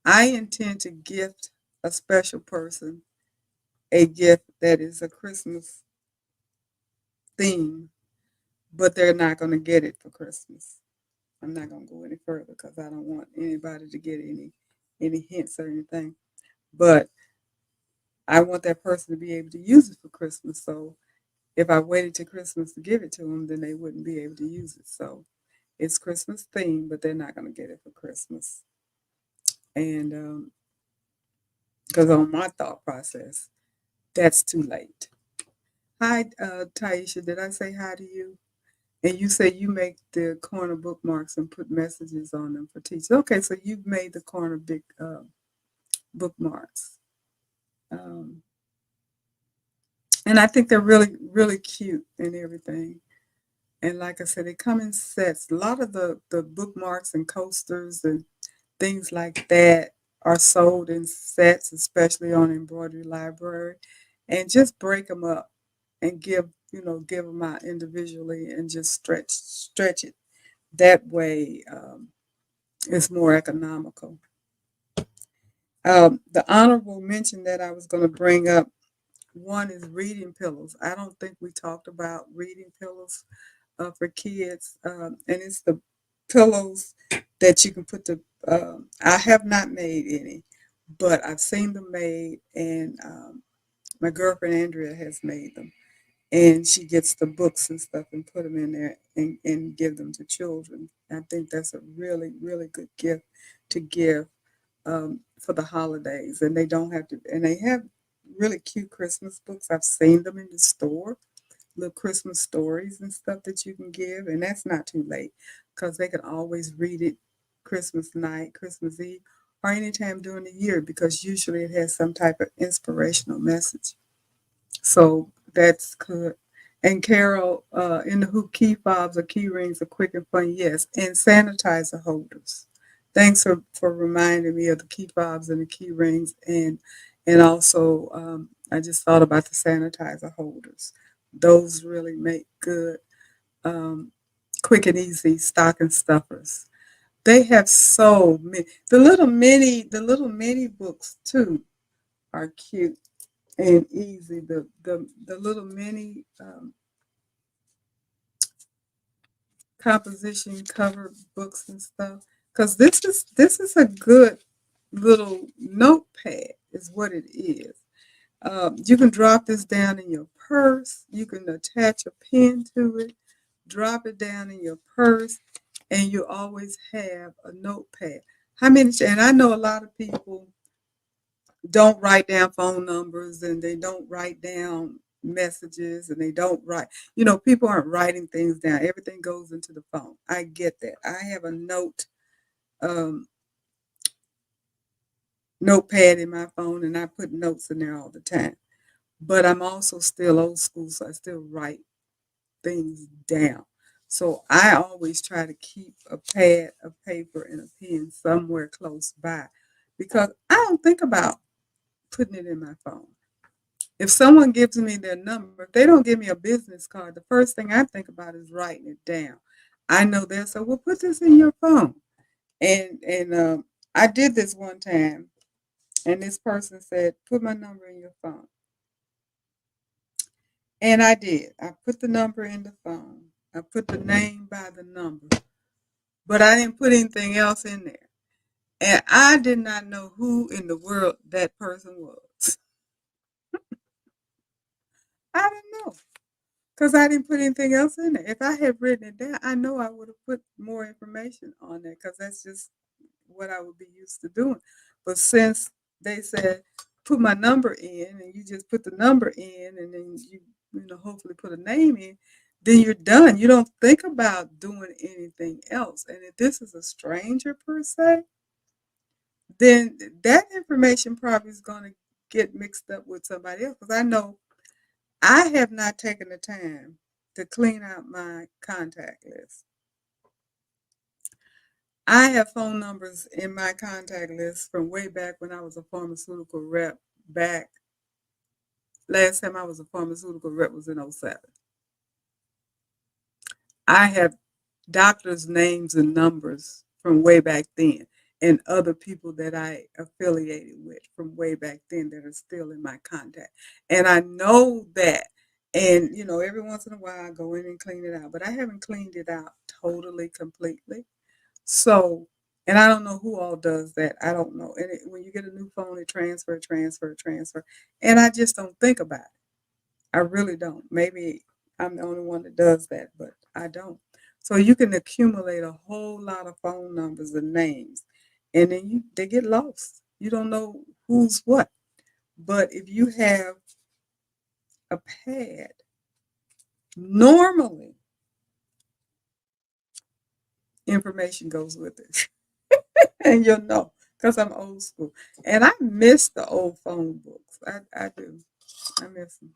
I intend to gift a special person a gift that is a Christmas theme, but they're not going to get it for Christmas. I'm not going to go any further because I don't want anybody to get any hints or anything. But I want that person to be able to use it for Christmas. So if I waited to Christmas to give it to them, then they wouldn't be able to use it. So it's Christmas themed, but they're not going to get it for Christmas. And because on my thought process, that's too late. Hi, Taisha. Did I say hi to you? And you say you make the corner bookmarks and put messages on them for teachers. Okay, so you've made the corner big bookmarks. Um, and I think they're really, really cute and everything. And like I said, they come in sets. A lot of the bookmarks and coasters and things like that are sold in sets, especially on Embroidery Library. And just break them up and give them out individually and just stretch it. That way, it's more economical. The honorable mention that I was going to bring up, one is reading pillows. I don't think we talked about reading pillows for kids, and it's the pillows that you can put the. I have not made any, but I've seen them made, and my girlfriend Andrea has made them, and she gets the books and stuff and put them in there and give them to children. I think that's a really, really good gift to give for the holidays, and they don't have to. And they have really cute Christmas books. I've seen them in the store, little Christmas stories and stuff that you can give, and that's not too late because they can always read it Christmas night, Christmas Eve, or anytime during the year because usually it has some type of inspirational message. So that's good. And Carol, in the hoop, key fobs or key rings are quick and fun, yes. And sanitizer holders. Thanks for reminding me of the key fobs and the key rings. And also, I just thought about the sanitizer holders. Those really make good, um, quick and easy stocking stuffers. They have so many. The little mini books too are cute and easy. The little mini composition cover books and stuff. Because this is a good little notepad, is what it is. You can drop this down in your purse. You can attach a pen to it, drop it down in your purse, and you always have a notepad. How many? And I know a lot of people don't write down phone numbers and they don't write down messages and they don't write, people aren't writing things down. Everything goes into the phone. I get that. I have a note um, notepad in my phone and I put notes in there all the time. But I'm also still old school, so I still write things down. So I always try to keep a pad of paper and a pen somewhere close by because I don't think about putting it in my phone. If someone gives me their number, if they don't give me a business card, the first thing I think about is writing it down. I know they'll say, "Well, put this in your phone." And I did this one time, and this person said, "Put my number in your phone," and I did. I put the number in the phone. I put the name by the number, but I didn't put anything else in there. And I did not know who in the world that person was. I didn't know. Because I didn't put anything else in there. If I had written it down, I know I would have put more information on there because that's just what I would be used to doing. But since they said put my number in and you just put the number in and then you hopefully put a name in, then you're done. You don't think about doing anything else. And if this is a stranger per se, then that information probably is going to get mixed up with somebody else. Because I know I have not taken the time to clean out my contact list. I have phone numbers in my contact list from way back when I was a pharmaceutical rep. Back last time I was a pharmaceutical rep was in '07. I have doctors' names and numbers from way back then, and other people that I affiliated with from way back then that are still in my contact. And I know that. And every once in a while I go in and clean it out, but I haven't cleaned it out totally, completely. So, and I don't know who all does that. I don't know. And when you get a new phone, it transfer. And I just don't think about it. I really don't. Maybe I'm the only one that does that, but I don't. So you can accumulate a whole lot of phone numbers and names, and then they get lost. You don't know who's what. But if you have a pad, normally information goes with it. And you'll know because I'm old school. And I miss the old phone books. I do. I miss them.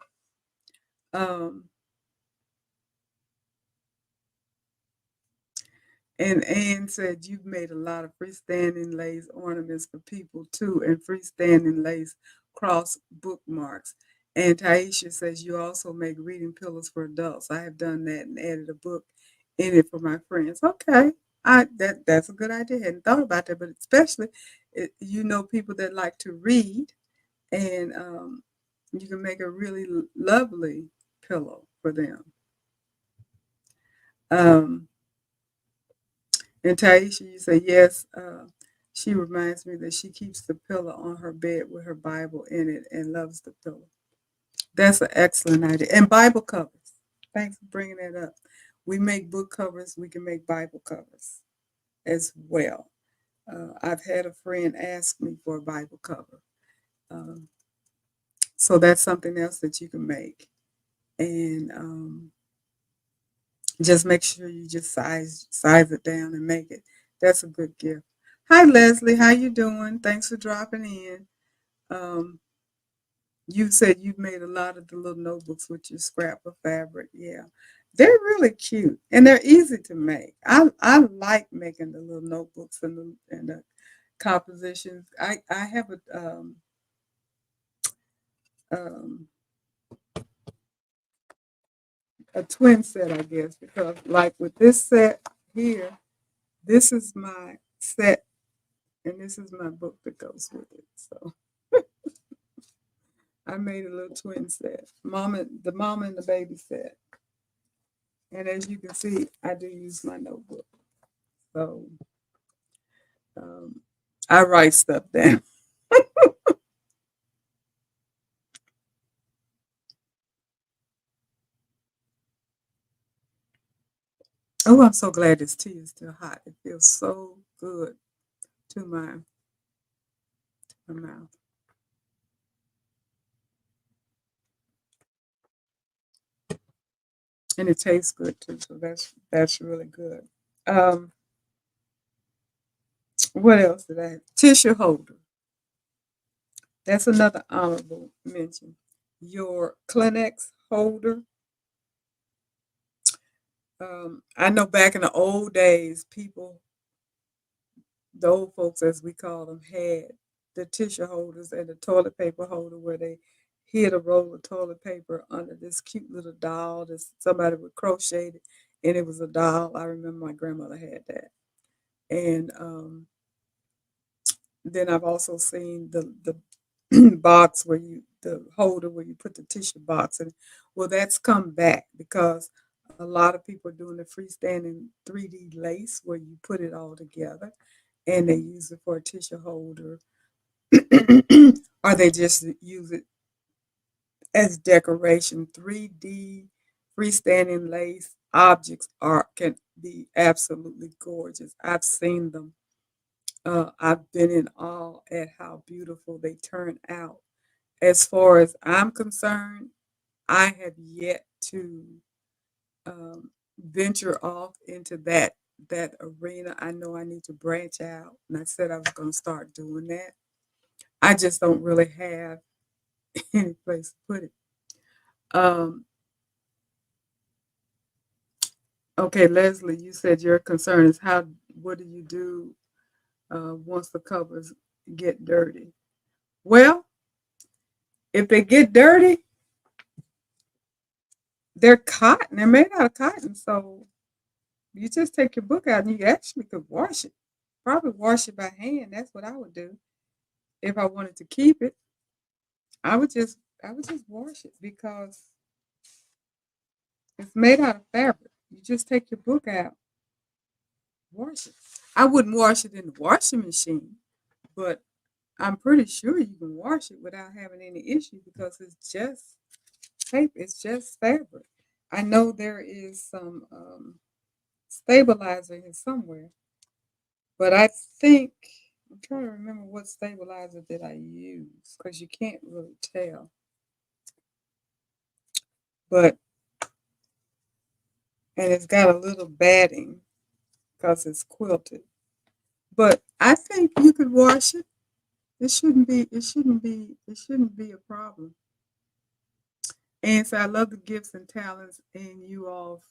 Um, and Anne said you've made a lot of freestanding lace ornaments for people too, and freestanding lace cross bookmarks. And Taisha says you also make reading pillows for adults. I have done that and added a book in it for my friends. Okay. That's a good idea. I hadn't thought about that, but especially people that like to read and you can make a really lovely pillow for them. Um, and Taisha, you say yes. She reminds me that she keeps the pillow on her bed with her Bible in it and loves the pillow. That's an excellent idea. And Bible covers. Thanks for bringing that up. We make book covers. We can make Bible covers as well. I've had a friend ask me for a Bible cover. Um, so that's something else that you can make. And just make sure you just size it down and make it. That's a good gift. Hi Leslie, how you doing? Thanks for dropping in. Um, you said you've made a lot of the little notebooks with your scrap of fabric. Yeah, they're really cute and they're easy to make. I like making the little notebooks and the compositions. I have um, a twin set, I guess, because like with this set here, this is my set and this is my book that goes with it. So I made a little twin set, the mama and the baby set. And as you can see, I do use my notebook. So um, I write stuff down. Oh, I'm so glad this tea is still hot. It feels so good to my mouth. And it tastes good too. So that's really good. Um, what else did I have? Tissue holder. That's another honorable mention. Your Kleenex holder. I know back in the old days, people, the old folks as we call them, had the tissue holders and the toilet paper holder where they hid a roll of toilet paper under this cute little doll that somebody would crochet it, and it was a doll. I remember my grandmother had that. And then I've also seen the box where the holder where you put the tissue box in. Well, that's come back because a lot of people are doing the freestanding 3D lace where you put it all together and they use it for a tissue holder or they just use it as decoration. 3D freestanding lace objects are can be absolutely gorgeous. I've seen them. I've been in awe at how beautiful they turn out. As far as I'm concerned, I have yet to venture off into that arena. I know I need to branch out, and I said I was going to start doing that. I just don't really have any place to put it. Um, okay, Leslie, you said your concern is how. What do you do once the covers get dirty? Well, if they get dirty, they're cotton. They're made out of cotton, so you just take your book out and you actually could wash it. Probably wash it by hand. That's what I would do if I wanted to keep it. I would just wash it because it's made out of fabric. You just take your book out, wash it. I wouldn't wash it in the washing machine, but I'm pretty sure you can wash it without having any issue because it's just tape. It's just fabric. I know there is some stabilizer here somewhere, but I think I'm trying to remember what stabilizer did I use because you can't really tell. But and it's got a little batting because it's quilted. But I think you could wash it. It shouldn't be. It shouldn't be. It shouldn't be a problem. And so I love the gifts and talents in you all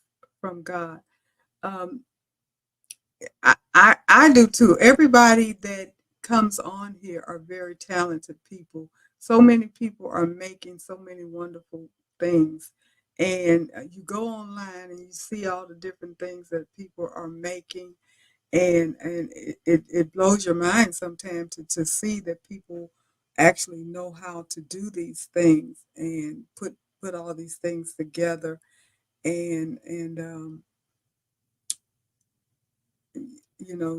from God. Um, I do too. Everybody that comes on here are very talented people. So many people are making so many wonderful things. And you go online and you see all the different things that people are making. And it blows your mind sometimes to see that people actually know how to do these things and put all these things together and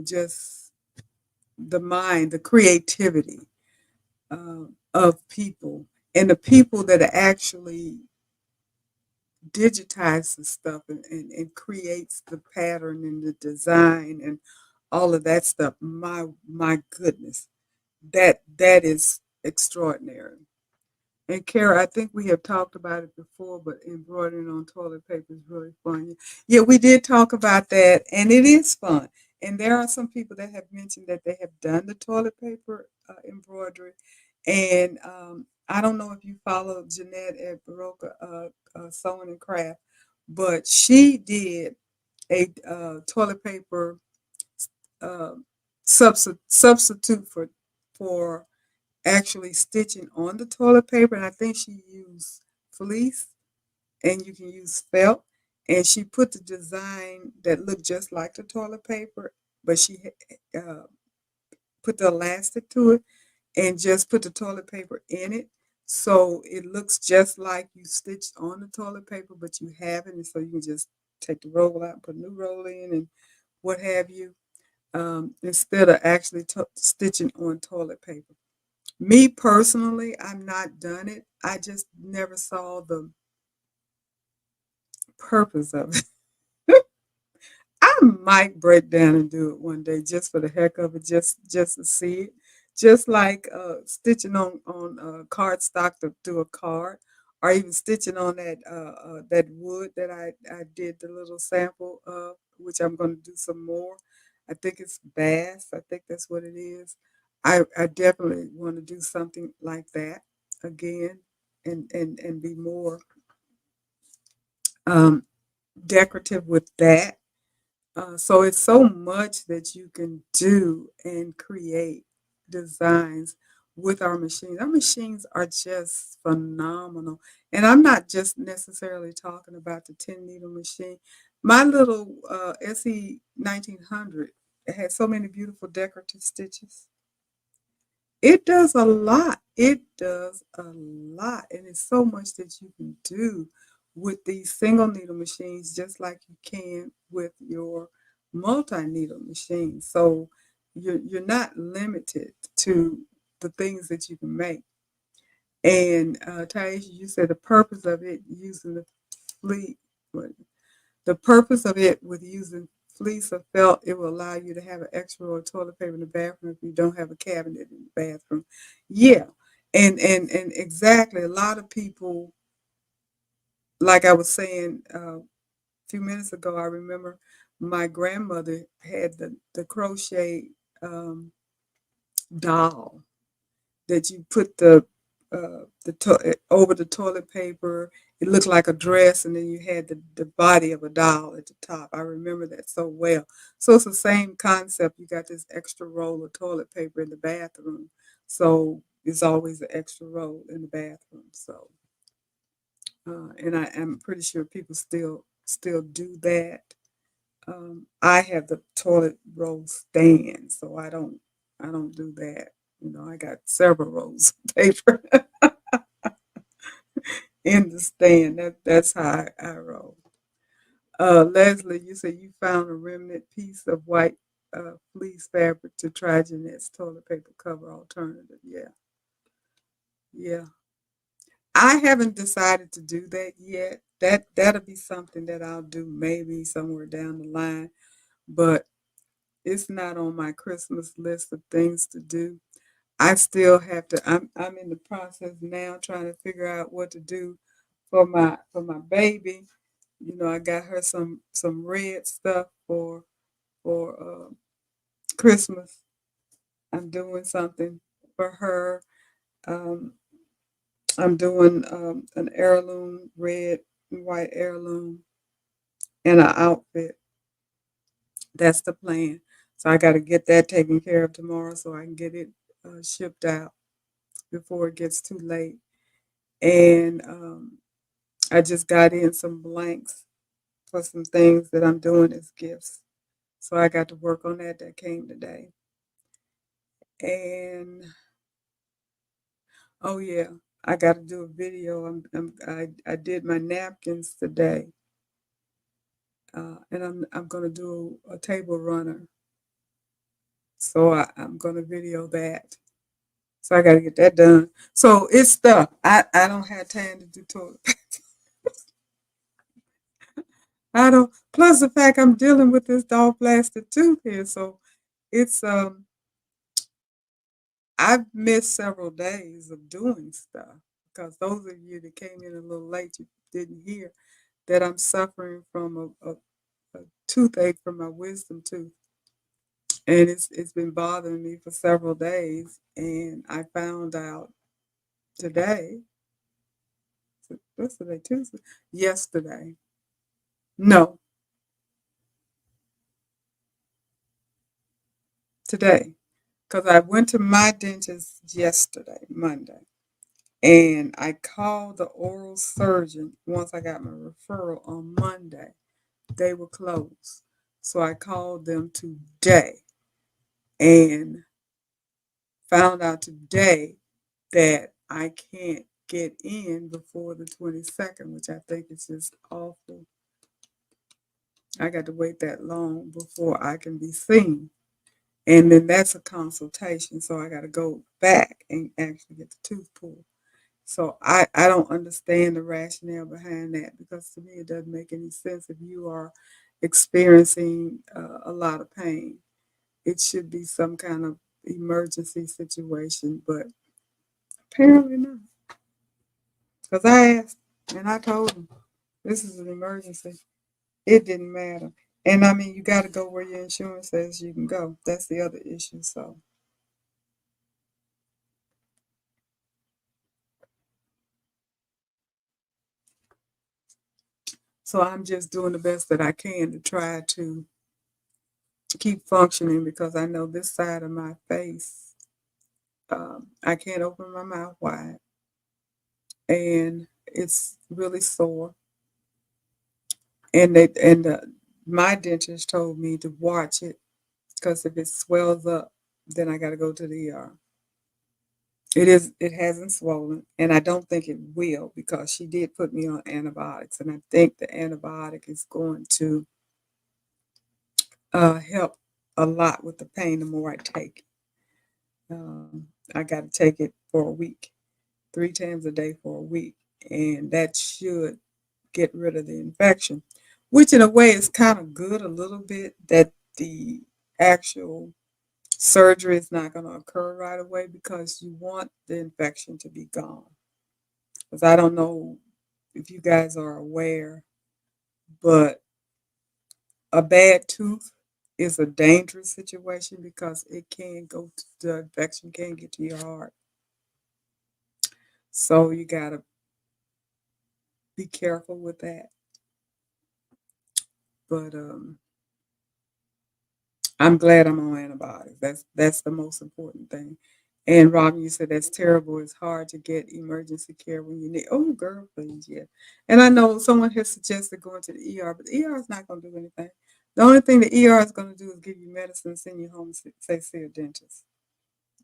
just the mind, the creativity of people, and the people that actually digitize the stuff and creates the pattern and the design and all of that stuff. My goodness, that is extraordinary. And Kara, I think we have talked about it before, but embroidering on toilet paper is really fun. Yeah, we did talk about that, and it is fun. And there are some people that have mentioned that they have done the toilet paper embroidery. And I don't know if you follow Jeanette at Baroka Sewing and Craft, but she did a toilet paper uh, substitute for actually stitching on the toilet paper, and I think she used fleece, and you can use felt. And she put the design that looked just like the toilet paper, but she put the elastic to it and just put the toilet paper in it. So it looks just like you stitched on the toilet paper, but you have it, and so you can just take the roll out, put a new roll in, and what have you, instead of actually stitching on toilet paper. Me personally, I'm not done it. I just never saw the purpose of it. I might break down and do it one day just for the heck of it, just to see it. Just like stitching on cardstock to do a card, or even stitching on that wood that I did the little sample of, which I'm going to do some more. I think it's bass. I think that's what it is. I definitely want to do something like that again, and be more um, decorative with that. So it's so much that you can do and create designs with our machines. Our machines are just phenomenal. And I'm not just necessarily talking about the 10 needle machine. My little SE 1900 had so many beautiful decorative stitches. It does a lot. It does a lot. And it's so much that you can do with these single needle machines, just like you can with your multi-needle machine. So you're not limited to the things that you can make. And Taisha, you said the purpose of it using the fleet, the purpose of it with using fleece or felt, it will allow you to have an extra roll of toilet paper in the bathroom if you don't have a cabinet in the bathroom. Yeah. And exactly, a lot of people, like I was saying a few minutes ago, I remember my grandmother had the crochet doll that you put over the toilet paper. It looked like a dress, and then you had the body of a doll at the top. I remember that so well. So it's the same concept. You got this extra roll of toilet paper in the bathroom, so it's always an extra roll in the bathroom. So, and I am pretty sure people still do that. I have the toilet roll stand, so I don't do that. I got several rolls of paper in the stand. That's how I roll. Leslie, you said you found a remnant piece of white fleece fabric to try Jeanette's toilet paper cover alternative. Yeah, yeah. I haven't decided to do that yet. That'll be something that I'll do maybe somewhere down the line, but it's not on my Christmas list of things to do. I still have to. I'm in the process now trying to figure out what to do for my baby. I got her some red stuff for Christmas. I'm doing something for her. Um, I'm doing an heirloom, red and white heirloom, and an outfit. That's the plan. So I got to get that taken care of tomorrow so I can get it shipped out before it gets too late. And I just got in some blanks for some things that I'm doing as gifts. So I got to work on that. That came today. And oh yeah, I got to do a video. I did my napkins today, and I'm gonna do a table runner. So I'm gonna video that. So I got to get that done. So it's stuff. I don't have time to do toilet. I don't. Plus the fact I'm dealing with this dog plastic tooth here, so it's I've missed several days of doing stuff because those of you that came in a little late, you didn't hear that I'm suffering from a toothache from my wisdom tooth, and it's been bothering me for several days. And I found out today, what's today, Tuesday? Yesterday, no, today, because I went to my dentist yesterday, Monday. And I called the oral surgeon once I got my referral on Monday. They were closed. So I called them today and found out today that I can't get in before the 22nd, which I think is just awful. I got to wait that long before I can be seen. And then that's a consultation. So I got to go back and actually get the tooth pulled. So I don't understand the rationale behind that because to me it doesn't make any sense if you are experiencing a lot of pain. It should be some kind of emergency situation, but apparently not. Because I asked and I told them this is an emergency. It didn't matter. And I mean, you got to go where your insurance says you can go. That's the other issue. So So I'm just doing the best that I can to try to keep functioning because I know this side of my face, I can't open my mouth wide, and it's really sore. And my dentist told me to watch it because if it swells up, then I got to go to the ER. It hasn't swollen, and I don't think it will because she did put me on antibiotics, and I think the antibiotic is going to help a lot with the pain the more I take it. I got to take it for a week, 3 times a day for a week, and that should get rid of the infection, which in a way is kind of good a little bit that the actual surgery is not going to occur right away because you want the infection to be gone. Because I don't know if you guys are aware, but a bad tooth is a dangerous situation because it can go to the infection can get to your heart. So you gotta be careful with that. But I'm glad I'm on antibiotics. That's the most important thing. And Robin, you said that's terrible. It's hard to get emergency care when you need. Oh, girl, please, yeah. And I know someone has suggested going to the ER, but the ER is not going to do anything. The only thing the ER is going to do is give you medicine, send you home, and say see a dentist.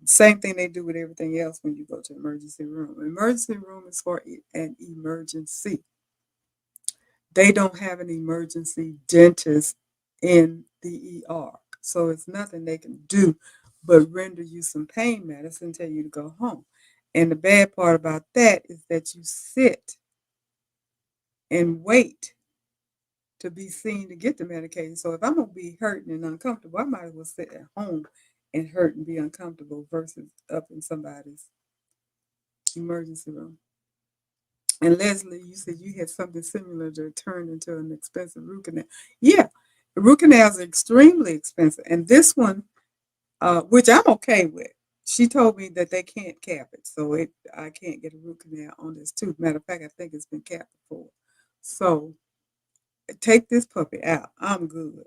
Same thing they do with everything else when you go to emergency room. Emergency room is for an emergency. They don't have an emergency dentist in the ER. So it's nothing they can do but render you some pain medicine and tell you to go home. And the bad part about that is that you sit and wait to be seen to get the medication. So if I'm going to be hurting and uncomfortable, I might as well sit at home and hurt and be uncomfortable versus up in somebody's emergency room. And Leslie, you said you had something similar to turn into an expensive root canal. Yeah, root canals are extremely expensive. And this one, which I'm okay with, she told me that they can't cap it. So I can't get a root canal on this tooth. Matter of fact, I think it's been capped before. So take this puppy out. I'm good.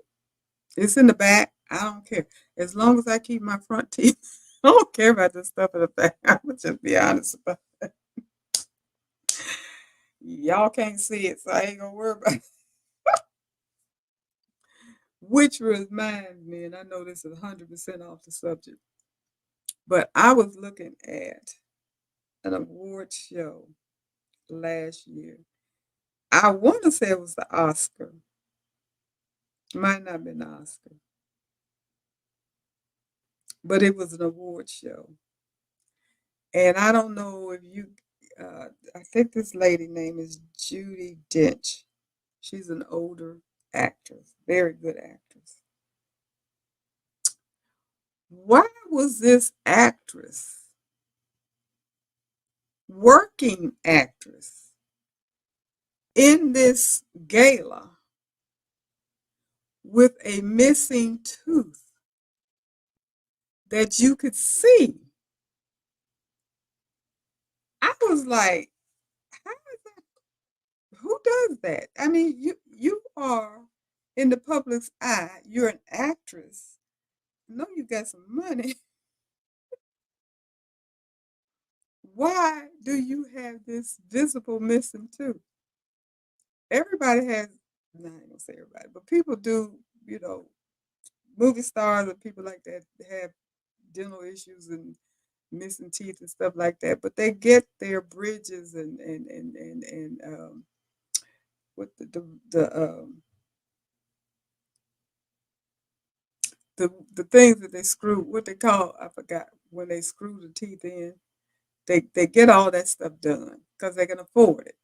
It's in the back. I don't care. As long as I keep my front teeth, I don't care about this stuff in the back. I'm going to just be honest about it. Y'all can't see it, so I ain't going to worry about it. Which reminds me, and I know this is 100% off the subject, but I was looking at an award show last year. I want to say it was the Oscar. Might not have been the Oscar, but it was an award show. And I don't know if you, I think this lady name is Judy Dench. She's an older actress, very good actress. Why was this actress, working actress, in this gala with a missing tooth that you could see? I was like, how is that? Who does that? I mean, you are in the public's eye. You're an actress. I know you got some money. Why do you have this visible missing tooth? Everybody has, no, I ain't gonna say everybody, but people do, you know, movie stars and people like that have dental issues and missing teeth and stuff like that. But they get their bridges and what the things that they screw, what they call, I forgot, when they screw the teeth in, they get all that stuff done because they can afford it.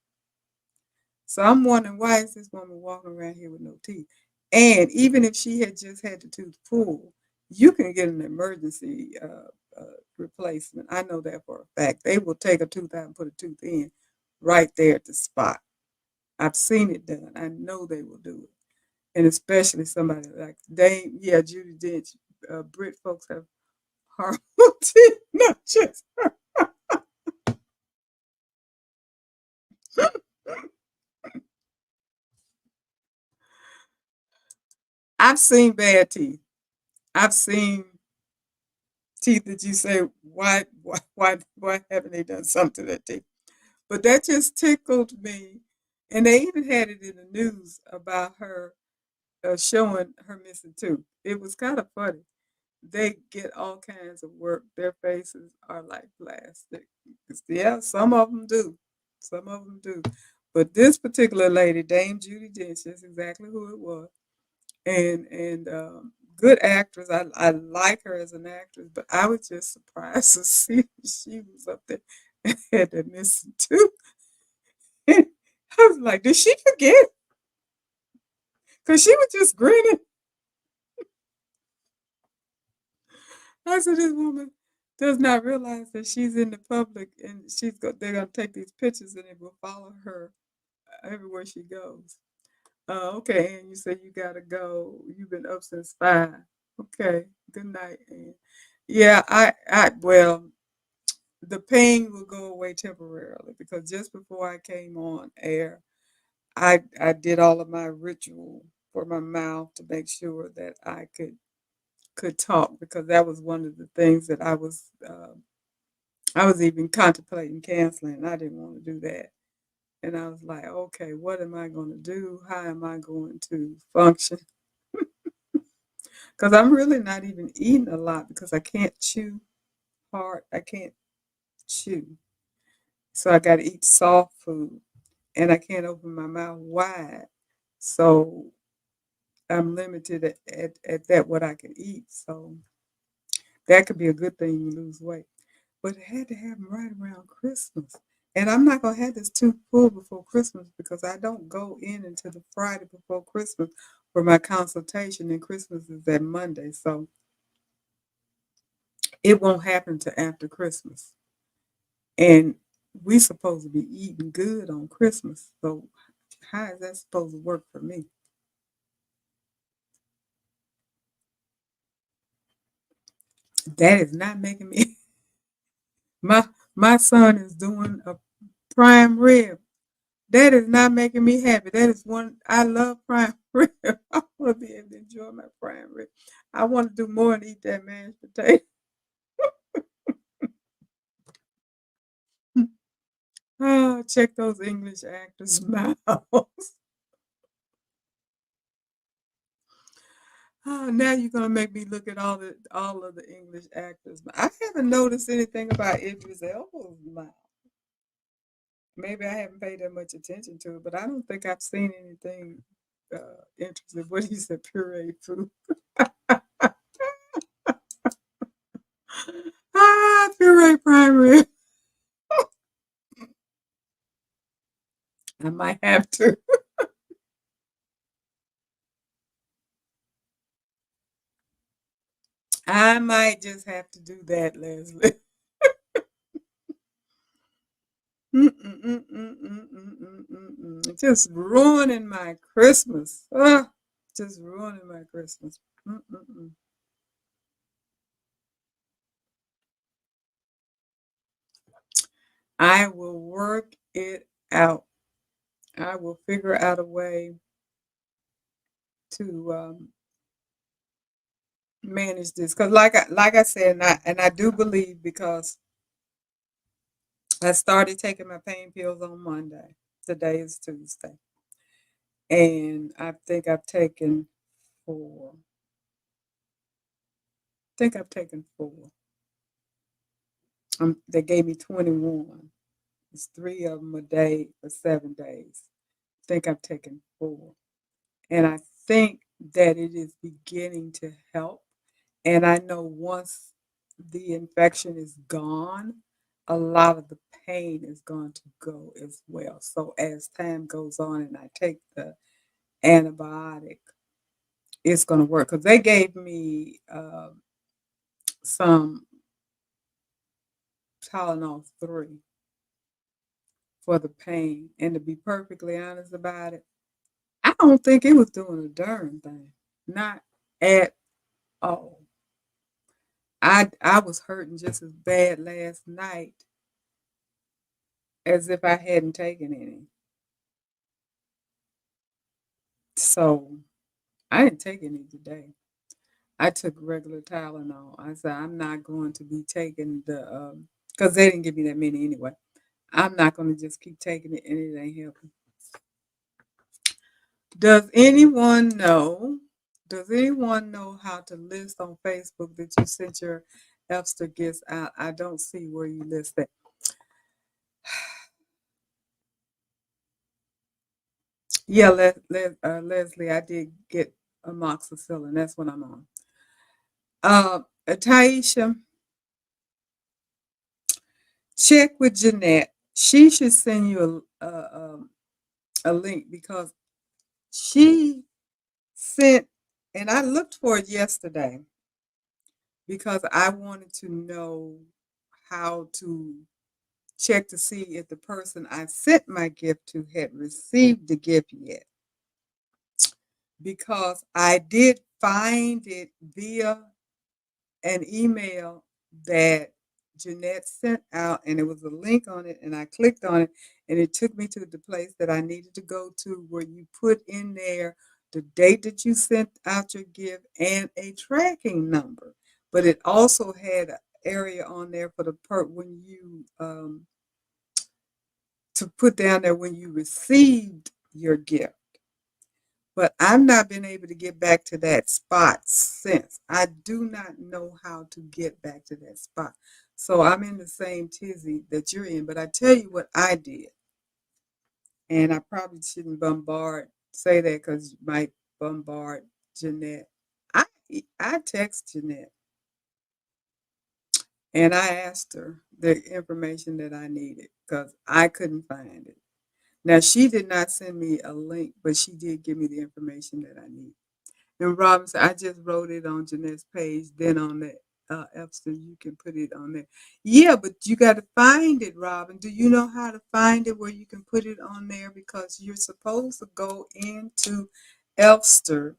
So I'm wondering, why is this woman walking around here with no teeth? And even if she had just had the tooth pulled, you can get an emergency replacement. I know that for a fact. They will take a tooth out and put a tooth in right there at the spot. I've seen it done. I know they will do it. And especially somebody like Dame, yeah, Judy Dench. Brit folks have horrible teeth, not just her. I've seen bad teeth. I've seen teeth that you say, why haven't they done something to that teeth? But that just tickled me. And they even had it in the news about her showing her missing tooth. It was kind of funny. They get all kinds of work. Their faces are like plastic. Yeah, some of them do. Some of them do. But this particular lady, Dame Judy Dench, is exactly who it was. And good actress. I like her as an actress, but I was just surprised to see she was up there and had that missing tooth. I was like, did she forget? Because she was just grinning. I said, this woman does not realize that she's in the public and they're going to take these pictures and it will follow her everywhere she goes. Okay, and you say you got to go. You've been up since 5. Okay, good night, Ann. Yeah, well, the pain will go away temporarily because just before I came on air, I did all of my ritual for my mouth to make sure that I could talk because that was one of the things that I was even contemplating canceling. And I didn't want to do that, and I was like, okay, what am I going to do? How am I going to function? Because I'm really not even eating a lot because I can't chew hard. I can't chew, so I got to eat soft food, and I can't open my mouth wide. So I'm limited at that what I can eat. So that could be a good thing to lose weight. But I had to have them right around Christmas. And I'm not gonna have this too full before Christmas because I don't go in until the Friday before Christmas for my consultation, and Christmas is that Monday. So it won't happen till after Christmas. And we supposed to be eating good on Christmas. So how is that supposed to work for me? That is not making me my my son is doing a prime rib. That is not making me happy. That is one I love prime rib. I want to be able to enjoy my prime rib. I want to do more and eat that mashed potato. Oh, check those English actors' mouths. Oh, now you're gonna make me look at all of the English actors. I haven't noticed anything about Idris Elba's mouth. Maybe I haven't paid that much attention to it, but I don't think I've seen anything interesting. What he said, pureed food. Puree prime rib. I might have to. I might just have to do that, Leslie. Just ruining my Christmas. Just ruining my Christmas. Mm-mm-mm. I will work it out. I will figure out a way to manage this because, like I said, and I do believe because I started taking my pain pills on Monday. Today is Tuesday, and I think I've taken 4. I think I've taken 4. They gave me 21. It's 3 of them a day for 7 days. I think I've taken 4. And I think that it is beginning to help. And I know once the infection is gone, a lot of the pain is going to go as well. So as time goes on and I take the antibiotic, it's going to work. Because they gave me some Tylenol 3 for the pain. And to be perfectly honest about it, I don't think it was doing a darn thing. Not at all. I was hurting just as bad last night as if I hadn't taken any. So I didn't take any today. I took regular Tylenol. I said I'm not going to be taking the because they didn't give me that many anyway. I'm not going to just keep taking it and it ain't helping. Does anyone know? Does anyone know how to list on Facebook that you sent your Epster gifts out? I don't see where you list that. Yeah, Leslie, I did get amoxicillin. That's what I'm on. Taisha, check with Jeanette. She should send you a link because she sent, and I looked for it yesterday because I wanted to know how to check to see if the person I sent my gift to had received the gift yet. Because I did find it via an email that Jeanette sent out, and it was a link on it, and I clicked on it, and it took me to the place that I needed to go to where you put in there the date that you sent out your gift and a tracking number. But it also had an area on there for the part when you to put down there when you received your gift. But I've not been able to get back to that spot since. I do not know how to get back to that spot. So I'm in the same tizzy that you're in. But I tell you what I did, and I probably shouldn't say that because you might bombard Jeanette. I I text Jeanette and I asked her the information that I needed because I couldn't find it. Now she did not send me a link, but she did give me the information that I need. And Robin said, I just wrote it on Jeanette's page, then on the Epster, you can put it on there. Yeah, but you got to find it, Robin. Do you know how to find it where you can put it on there? Because you're supposed to go into Elfster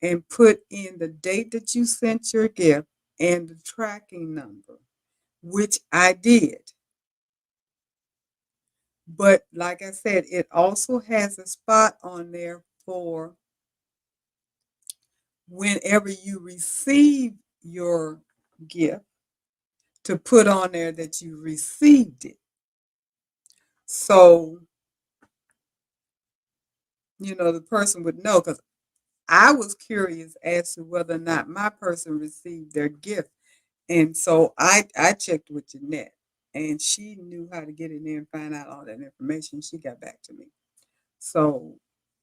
and put in the date that you sent your gift and the tracking number, which I did. But like I said, it also has a spot on there for whenever you receive your gift to put on there that you received it. So, the person would know because I was curious as to whether or not my person received their gift. And so I checked with Jeanette and she knew how to get in there and find out all that information. She got back to me. So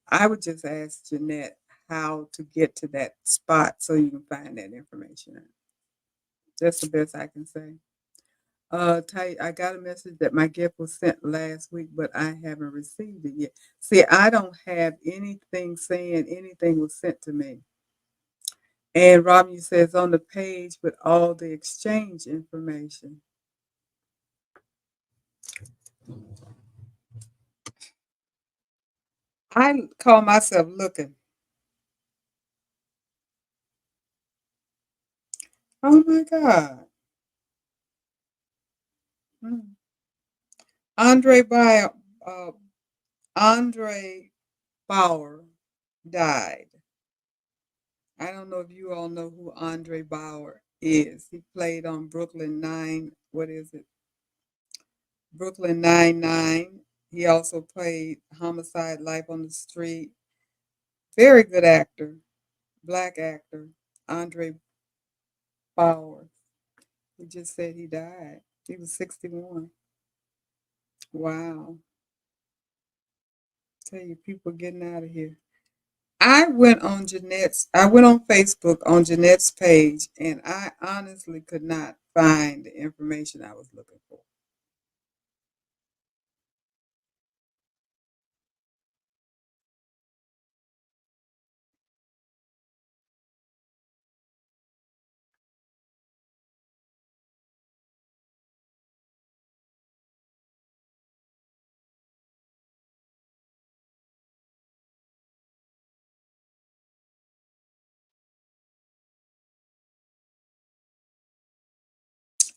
I would just ask Jeanette how to get to that spot so you can find that information out. That's the best I can say. I got a message that my gift was sent last week, but I haven't received it yet. See, I don't have anything saying anything was sent to me. And Robin, you says on the page with all the exchange information. I call myself looking. Oh my God. Hmm. Andre By uh, Andre Bauer died. I don't know if you all know who Andre Bauer is. He played on Brooklyn Nine. What is it? Brooklyn Nine-Nine. He also played Homicide: Life on the Street. Very good actor, black actor, Andre Bauer. He just said he died. He was 61. Wow. Tell you, people getting out of here. I went on Facebook on Jeanette's page, and I honestly could not find the information I was looking for.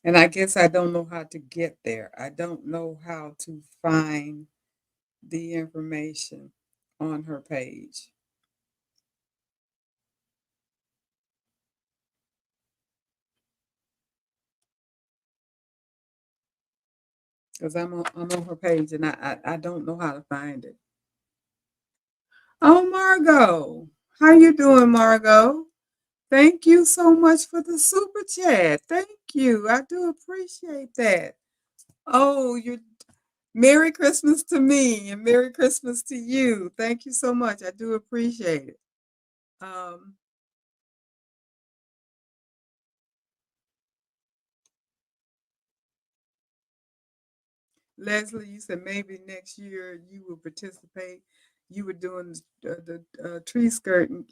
And I guess I don't know how to get there. I don't know how to find the information on her page. because I'm on her page and I don't know how to find it. Oh, Margot, how you doing, Margot? Thank you so much for the super chat. Thank you. I do appreciate that. Oh, you Merry Christmas to me and Merry Christmas to you. Thank you so much. I do appreciate it. Um, Leslie, you said maybe next year you will participate. You were doing the tree skirt and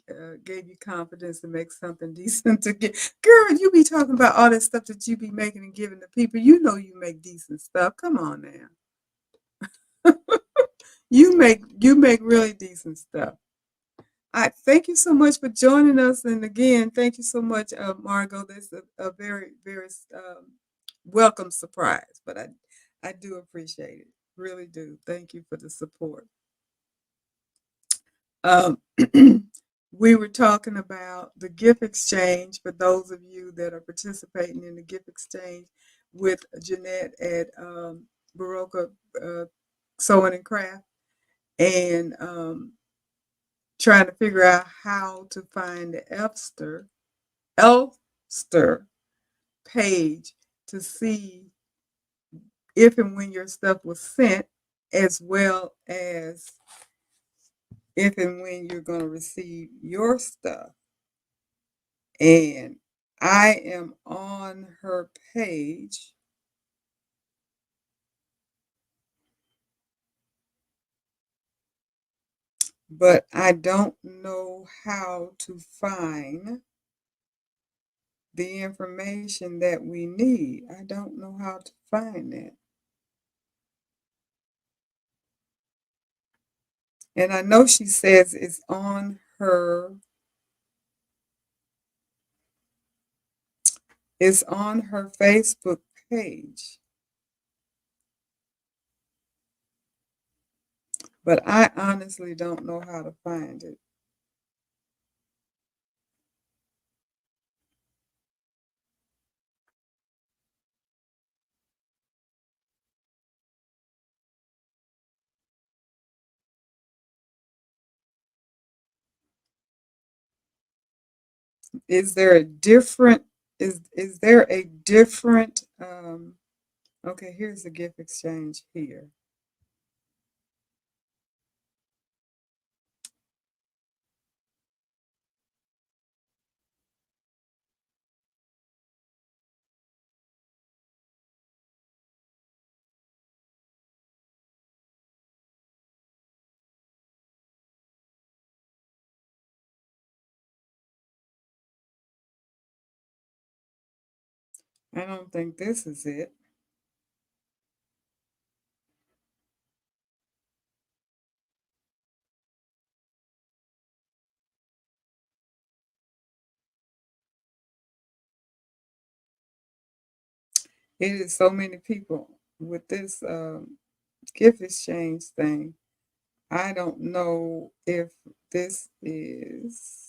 gave you confidence to make something decent to get. Girl, you be talking about all that stuff that you be making and giving to people. You know you make decent stuff. Come on now. You make really decent stuff. I thank you so much for joining us, and again, thank you so much, Margot. That's a very, very welcome surprise, but I do appreciate it, really do. Thank you for the support. Um, we were talking about the gift exchange for those of you that are participating in the gift exchange with Jeanette at Baroka Sewing and Craft, and trying to figure out how to find the Elster page to see if and when your stuff was sent, as well as if and when you're going to receive your stuff. And I am on her page, but I don't know how to find the information that we need. I don't know how to find that. And I know she says it's on her Facebook page, but I honestly don't know how to find it. Is there a different is there a different okay, here's the gift exchange here. I don't think this is it. It is so many people with this gift exchange thing. I don't know if this is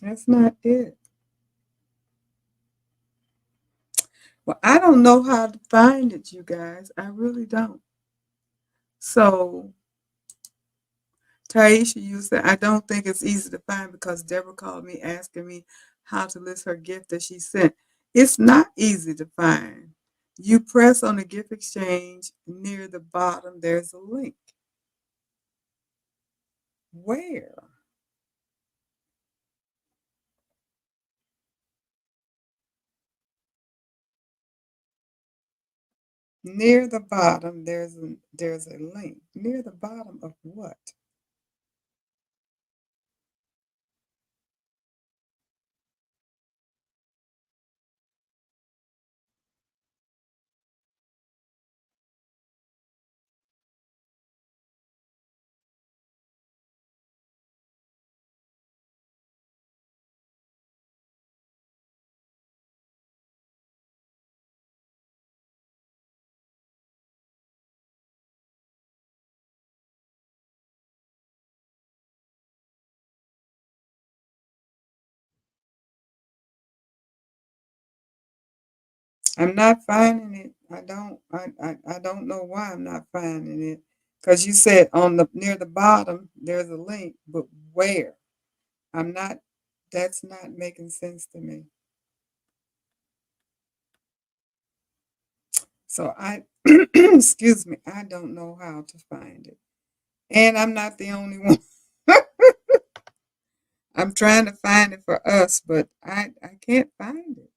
that's not it. Well, I don't know how to find it, you guys. I really don't. So Taisha, you said, I don't think it's easy to find because Deborah called me asking me how to list her gift that she sent. It's not easy to find. You press on the gift exchange near the bottom, there's a link. Where? Near the bottom, there's a link. Near the bottom of what? I'm not finding it. I don't know why I'm not finding it. Because you said on the near the bottom there's a link, but where? I'm not that's not making sense to me. So I excuse me, I don't know how to find it. And I'm not the only one. I'm trying to find it for us, but I can't find it.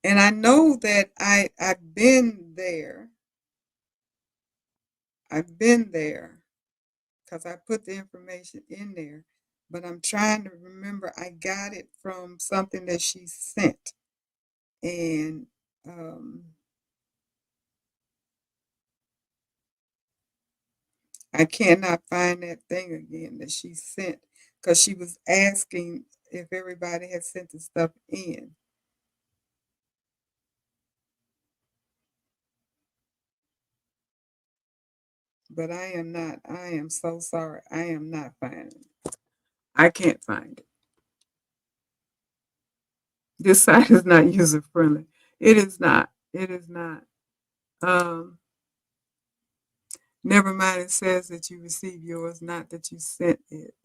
And I know that I've been there. I've been there because I put the information in there, but I'm trying to remember. I got it from something that she sent, and I cannot find that thing again that she sent because she was asking if everybody had sent the stuff in. But I am not. I am so sorry. I am not finding it. I can't find it. This site is not user friendly. It is not. It is not. Um, Never mind. It says that you received yours, not that you sent it.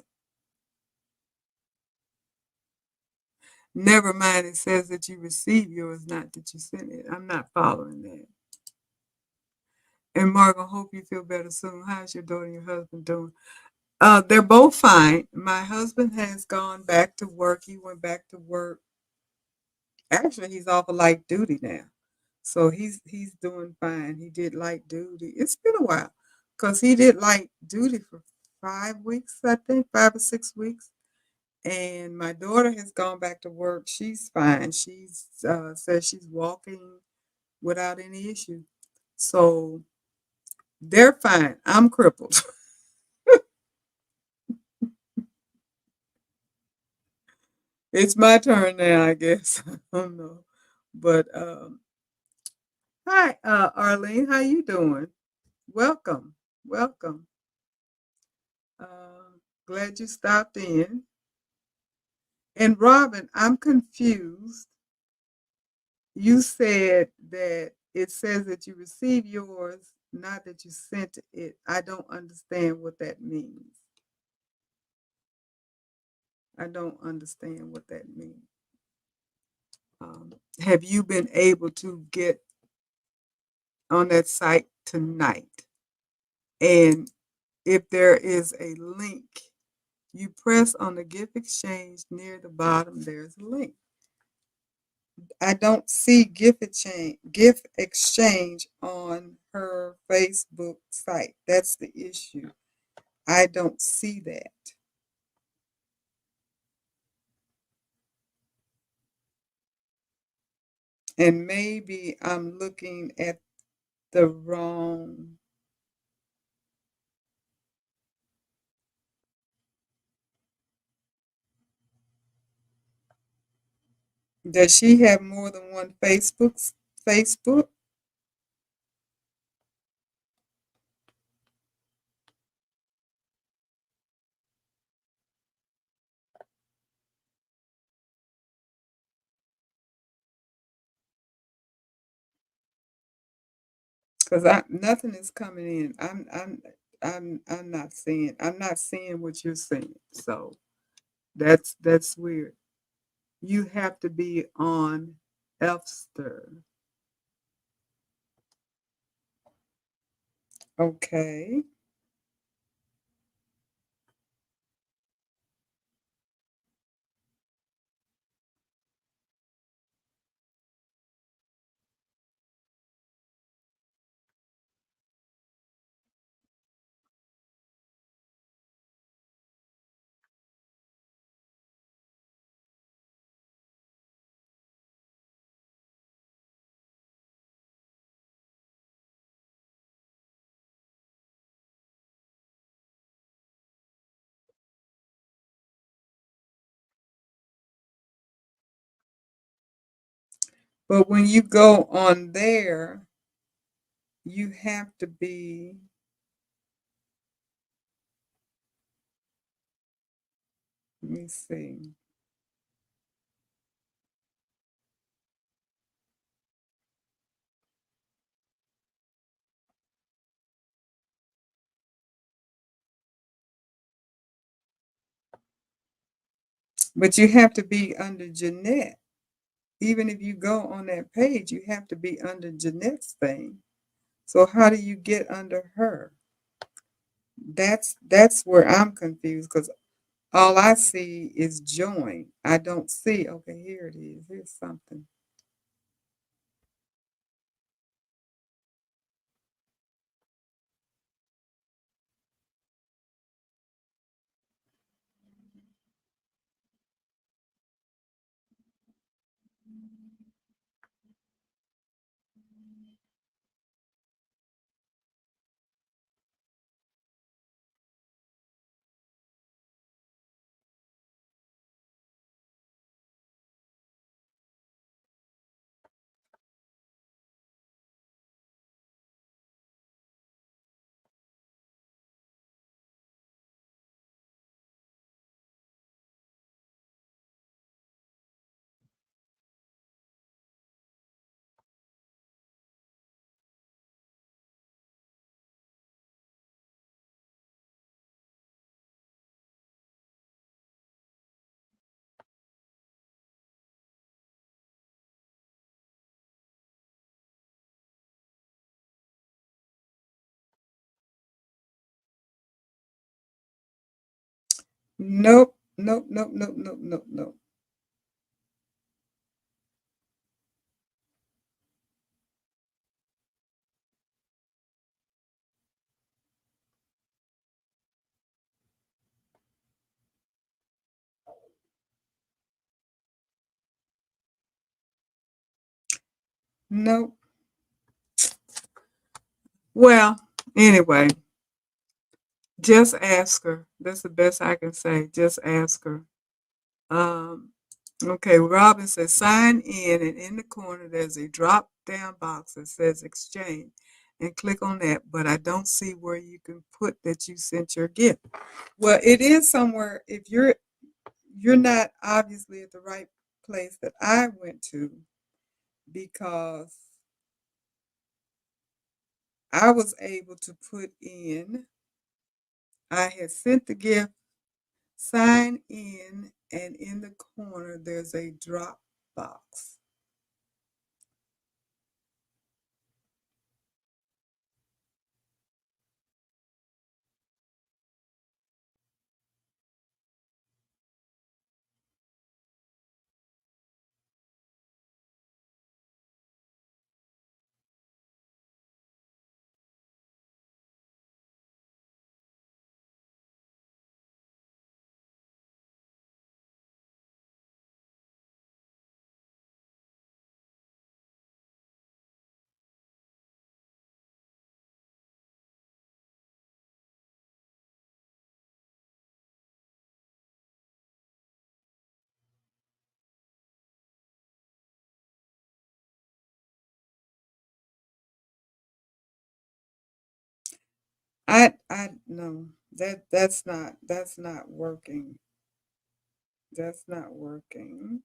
Never mind. It says that you received yours, not that you sent it. I'm not following that. And Mark, I hope you feel better soon. How's your daughter and your husband doing? They're both fine. My husband has gone back to work. He went back to work. Actually, he's off of light duty now. So he's doing fine. He did light duty. It's been a while because he did light duty for 5 weeks, I think, 5 or 6 weeks. And my daughter has gone back to work. She's fine. She's says she's walking without any issue. So they're fine. I'm crippled. It's my turn now, I guess. I don't know. But hi, Arlene. How you doing? Welcome. Welcome. Glad you stopped in. And Robin, I'm confused. You said that it says that you received yours, not that you sent it. I don't understand what that means. I don't understand what that means. Have you been able to get on that site tonight? And if there is a link, you press on the gift exchange near the bottom, there's a link. I don't see gift exchange on her Facebook site. That's the issue. I don't see that. And maybe I'm looking at the wrong. Does she have more than one Facebook? Because I nothing is coming in. I'm not seeing what you're seeing. So that's weird. You have to be on Elfster. Okay. But when you go on there, you have to be, let me see, but you have to be under Jeanette. Even if you go on that page, you have to be under Jeanette's thing. So how do you get under her? That's where I'm confused because all I see is join. I don't see. Okay, here it is. Here's something. Nope, nope, nope, nope, nope, nope, nope. Nope. Well, anyway, just ask her. That's the best I can say. Just ask her. Um, okay, Robin says sign in, and in the corner there's a drop down box that says exchange, and click on that. But I don't see where you can put that you sent your gift. Well, it is somewhere. If you're not obviously at the right place that I went to because I was able to put in. I had sent the gift, sign in, and in the corner there's a drop box. I no, that's not working. That's not working.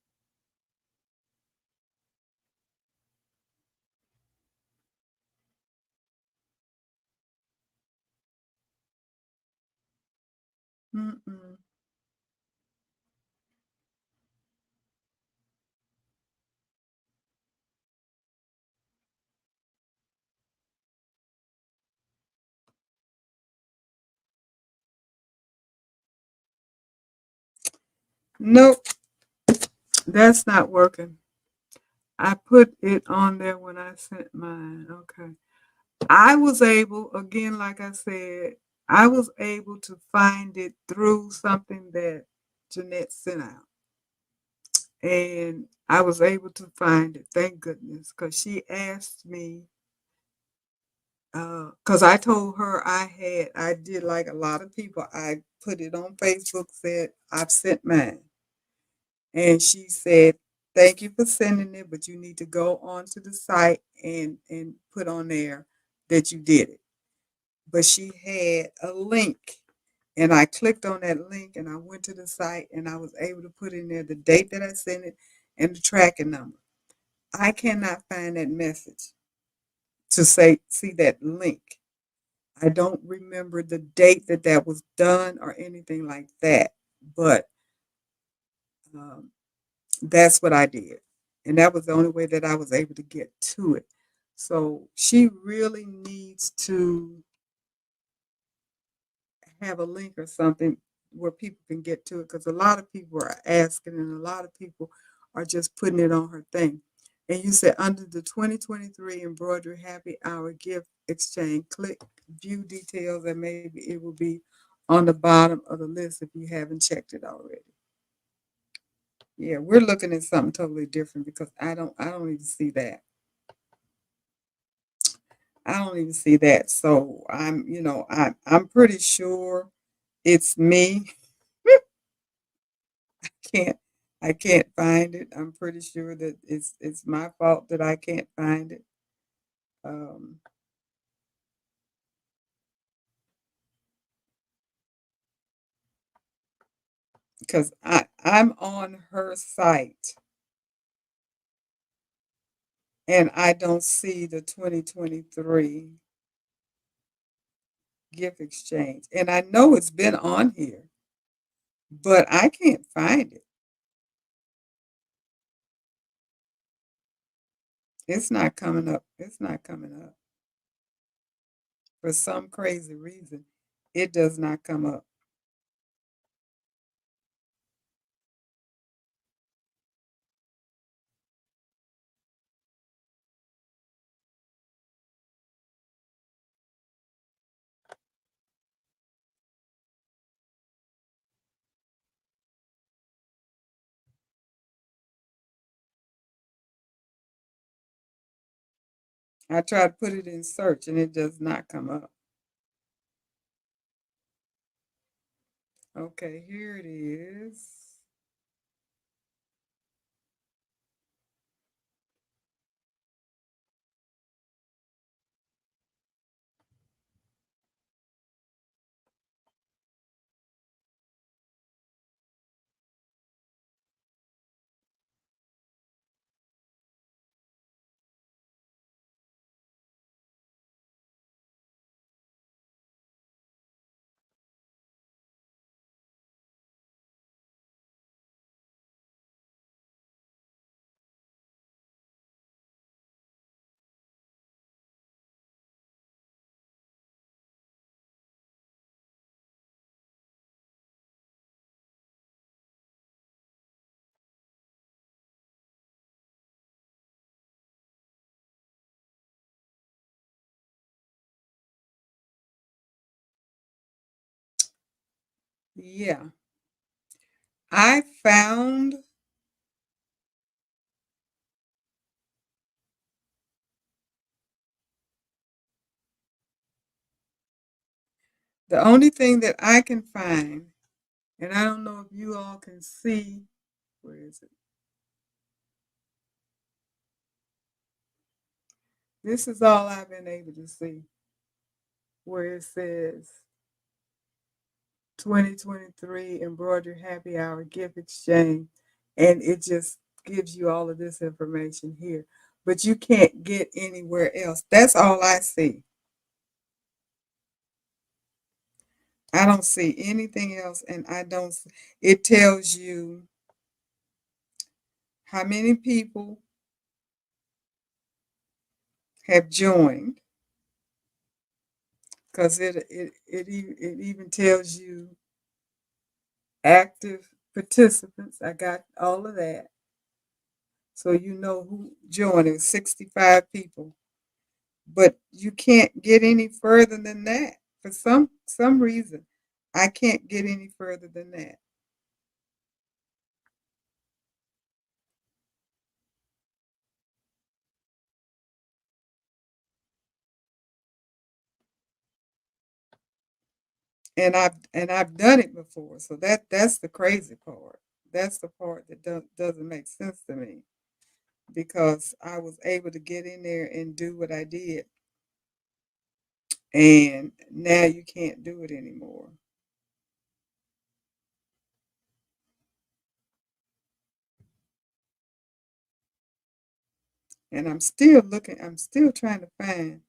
Mm-mm. Nope, that's not working. I put it on there when I sent mine. Okay. I was able, again, like I said, I was able to find it through something that Jeanette sent out. And I was able to find it, thank goodness, because she asked me, because I told her I did like a lot of people, I put it on Facebook, said, I've sent mine. And she said, thank you for sending it, but you need to go onto the site and put on there, that you did it. But she had a link, and I clicked on that link and I went to the site and I was able to put in there the date that I sent it and the tracking number. I cannot find that message to say see that link. I don't remember the date that that was done or anything like that, but um, that's what I did, and that was the only way that I was able to get to it. So she really needs to have a link or something where people can get to it because a lot of people are asking and a lot of people are just putting it on her thing. And you said under the 2023 embroidery happy hour gift exchange, click view details and maybe it will be on the bottom of the list if you haven't checked it already. Yeah, we're looking at something totally different because I don't even see that. I don't even see that. So I'm pretty sure it's me. Can't I can't find it. I'm pretty sure that it's my fault that I can't find it. Um, because I'm on her site and I don't see the 2023 gift exchange. And I know it's been on here, but I can't find it. It's not coming up. It's not coming up. For some crazy reason, it does not come up. I try to put it in search and it does not come up. Okay, here it is. Yeah, I found the only thing that I can find, and I don't know if you all can see, where is it? This is all I've been able to see, where it says 2023 embroidery happy hour gift exchange, and it just gives you all of this information here. But you can't get anywhere else. That's all I see. I don't see anything else, and I don't. It tells you how many people have joined because it even tells you active participants. I got all of that, so you know who joined. It was 65 people, but you can't get any further than that for some reason. I can't get any further than that, and I've done it before. So that's the crazy part. That's the part that doesn't make sense to me because I was able to get in there and do what I did. and now you can't do it anymore. And I'm still looking, I'm still trying to find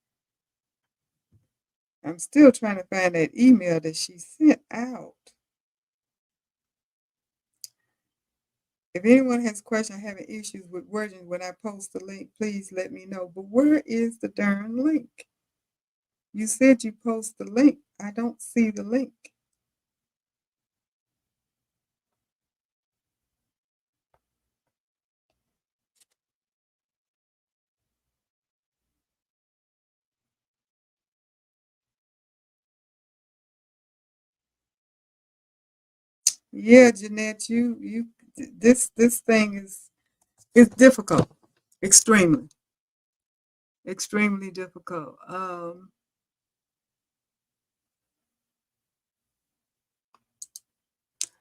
that email that she sent out. If anyone has questions, having issues with wording when I post the link, please let me know. But where is the darn link? You said you post the link. I don't see the link. Yeah, Jeanette, this thing is difficult, extremely, extremely difficult.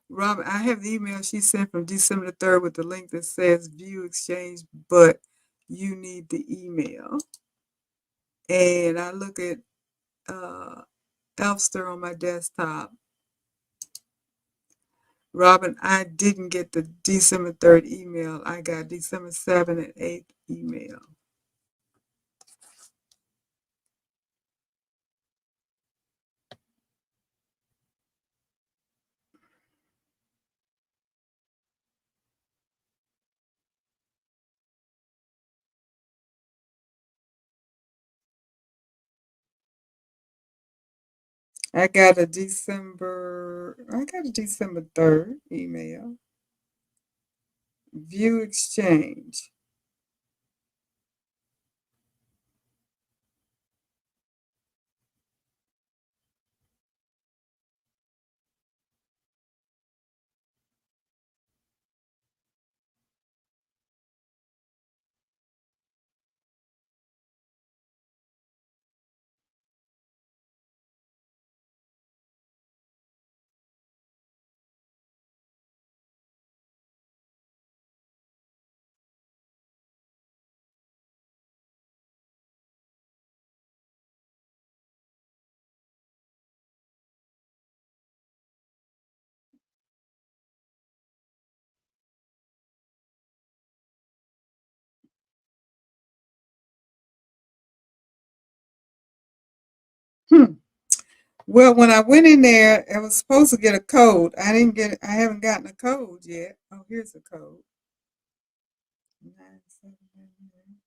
Robert, I have the email she sent from December the 3rd with the link that says view exchange, but you need the email. And I look at Elfster on my desktop. Robin, I didn't get the December 3rd email. I got December 7th and 8th email. I got a December 3rd email. View exchange. Hmm. Well, when I went in there, I was supposed to get a code. I didn't get it. I haven't gotten a code yet. Oh, here's the code. 9799.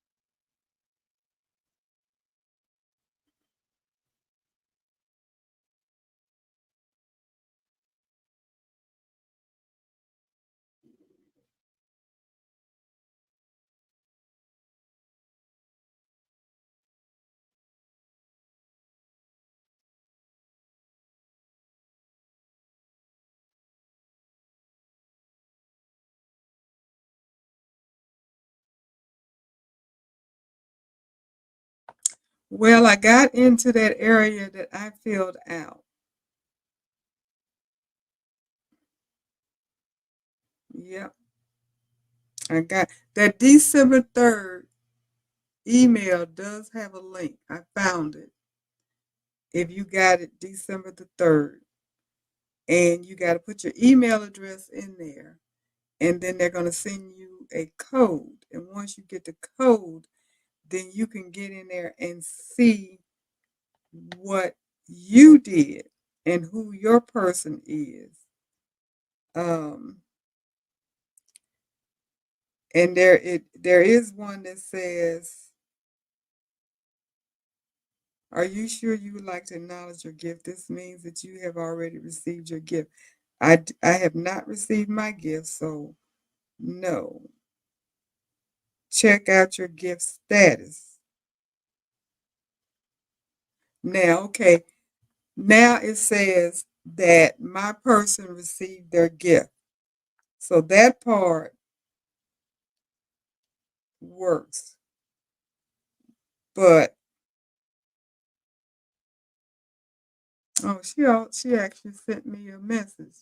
Well, I got into that area that I filled out. Yep. I got that December 3rd email does have a link. I found it. If you got it December the 3rd, and you got to put your email address in there, and then they're going to send you a code. And once you get the code, then you can get in there and see what you did and who your person is. Um, and there is one that says, "Are you sure you would like to acknowledge your gift? This means that you have already received your gift." I have not received my gift, so no. Check out your gift status. Now, okay, now it says that my person received their gift. So that part works. But oh, she actually sent me a message.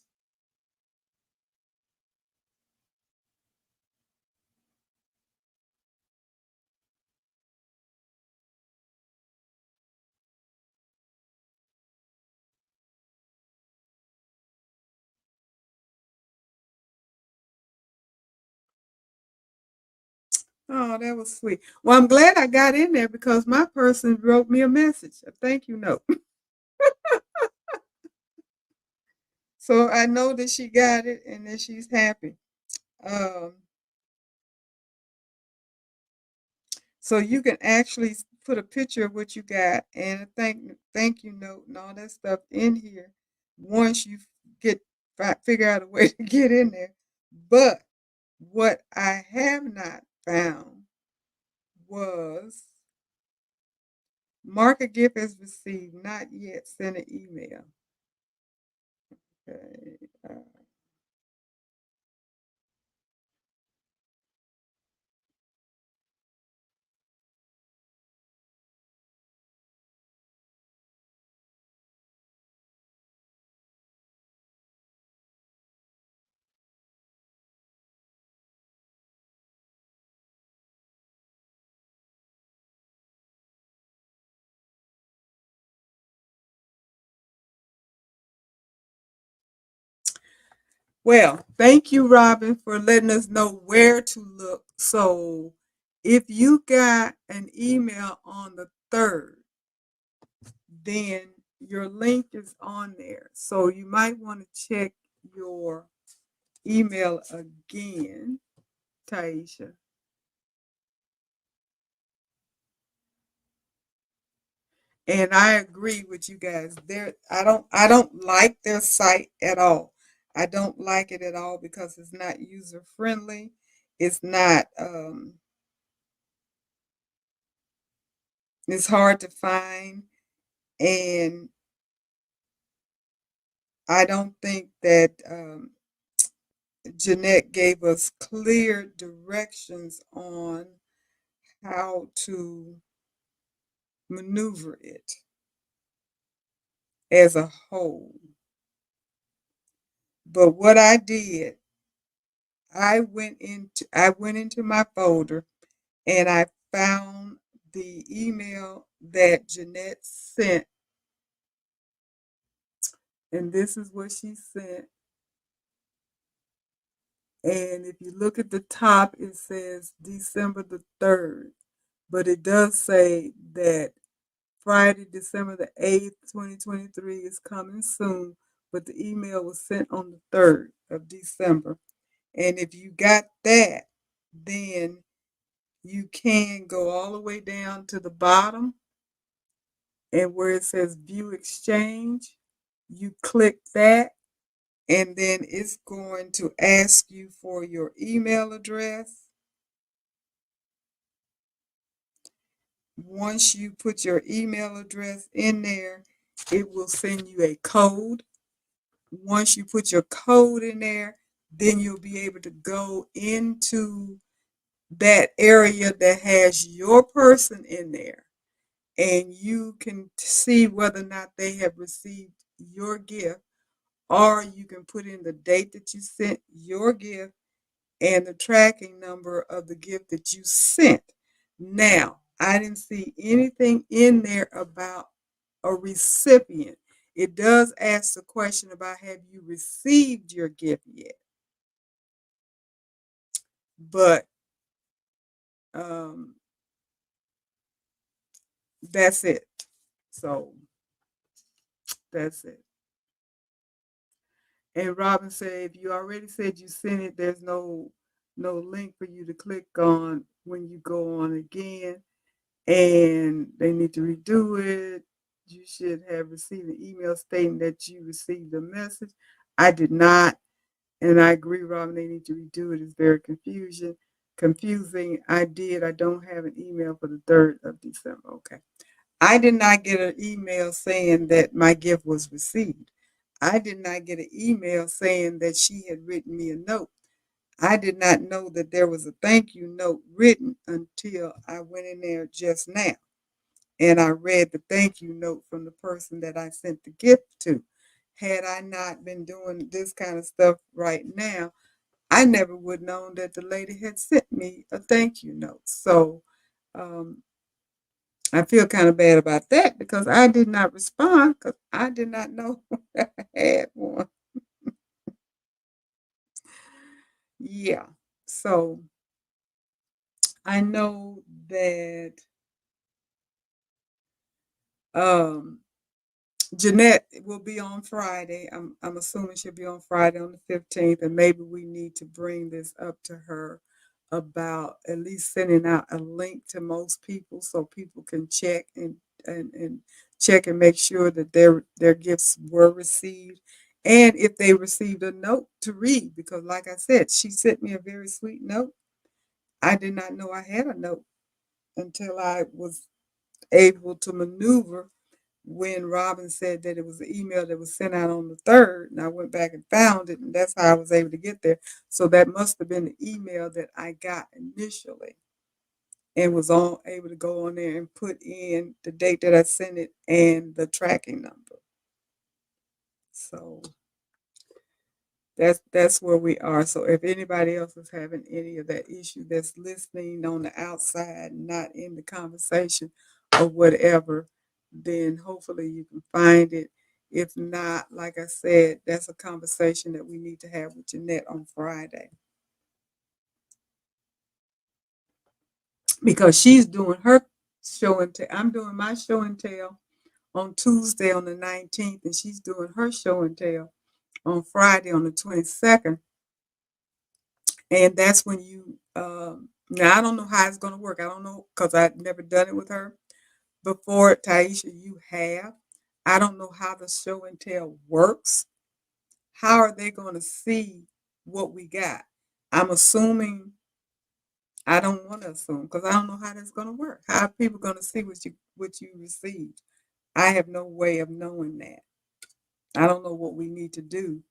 Oh, that was sweet. Well, I'm glad I got in there because my person wrote me a message, a thank you note. So I know that she got it and that she's happy. Um, so you can actually put a picture of what you got and a thank you note and all that stuff in here once you get figure out a way to get in there. But what I have not found was mark a gift as received, not yet. Send an email. Okay. Well, thank you, Robin, for letting us know where to look. So if you got an email on the 3rd, then your link is on there. So you might want to check your email again, Taisha. And I agree with you guys. I don't like their site at all. I don't like it at all because it's not user friendly. It's not it's hard to find, and I don't think that Jeanette gave us clear directions on how to maneuver it as a whole. But what I did, I went into my folder and I found the email that Jeanette sent, and this is what she sent. And if you look at the top, it says December the 3rd, but it does say that Friday, December the 8th, 2023 is coming soon, but the email was sent on the 3rd of December. And if you got that, then you can go all the way down to the bottom and where it says view exchange, you click that and then it's going to ask you for your email address. Once you put your email address in there, it will send you a code. Once you put your code in there, then you'll be able to go into that area that has your person in there and you can see whether or not they have received your gift, or you can put in the date that you sent your gift and the tracking number of the gift that you sent. Now, I didn't see anything in there about a recipient. It does ask the question about have you received your gift yet? But um, that's it. So that's it. And Robin said, if you already said you sent it, there's no link for you to click on when you go on again, and they need to redo it. You should have received an email stating that you received the message. I did not, and I agree, Robin. They need to redo it. It's very confusing. I did. I don't have an email for the 3rd of December. Okay. I did not get an email saying that my gift was received. I did not get an email saying that she had written me a note. I did not know that there was a thank you note written until I went in there just now and I read the thank you note from the person that I sent the gift to. Had I not been doing this kind of stuff right now, I never would have known that the lady had sent me a thank you note. So um, I feel kind of bad about that because I did not respond because I did not know I had one. Yeah. So I know that um, Jeanette will be on Friday. I'm assuming she'll be on Friday on the 15th, and maybe we need to bring this up to her about at least sending out a link to most people so people can check and check and make sure that their gifts were received and if they received a note to read because like I said, she sent me a very sweet note. I did not know I had a note until I was able to maneuver when Robin said that it was an email that was sent out on the 3rd, and I went back and found it, and that's how I was able to get there. So that must have been the email that I got initially and was able to go on there and put in the date that I sent it and the tracking number. So that's where we are. So if anybody else is having any of that issue that's listening on the outside, not in the conversation or whatever, then hopefully you can find it. If not, like I said, that's a conversation that we need to have with Jeanette on Friday because she's doing her show and tell. I'm doing my show and tell on Tuesday on the 19th, and she's doing her show and tell on Friday on the 22nd. And that's when you now I don't know how it's going to work. I don't know because I've never done it with her before. Taisha, you have. I don't know how the show and tell works. How are they going to see what we got? I'm assuming. I don't want to assume because I don't know how that's going to work. How are people going to see what you received? I have no way of knowing that. I don't know what we need to do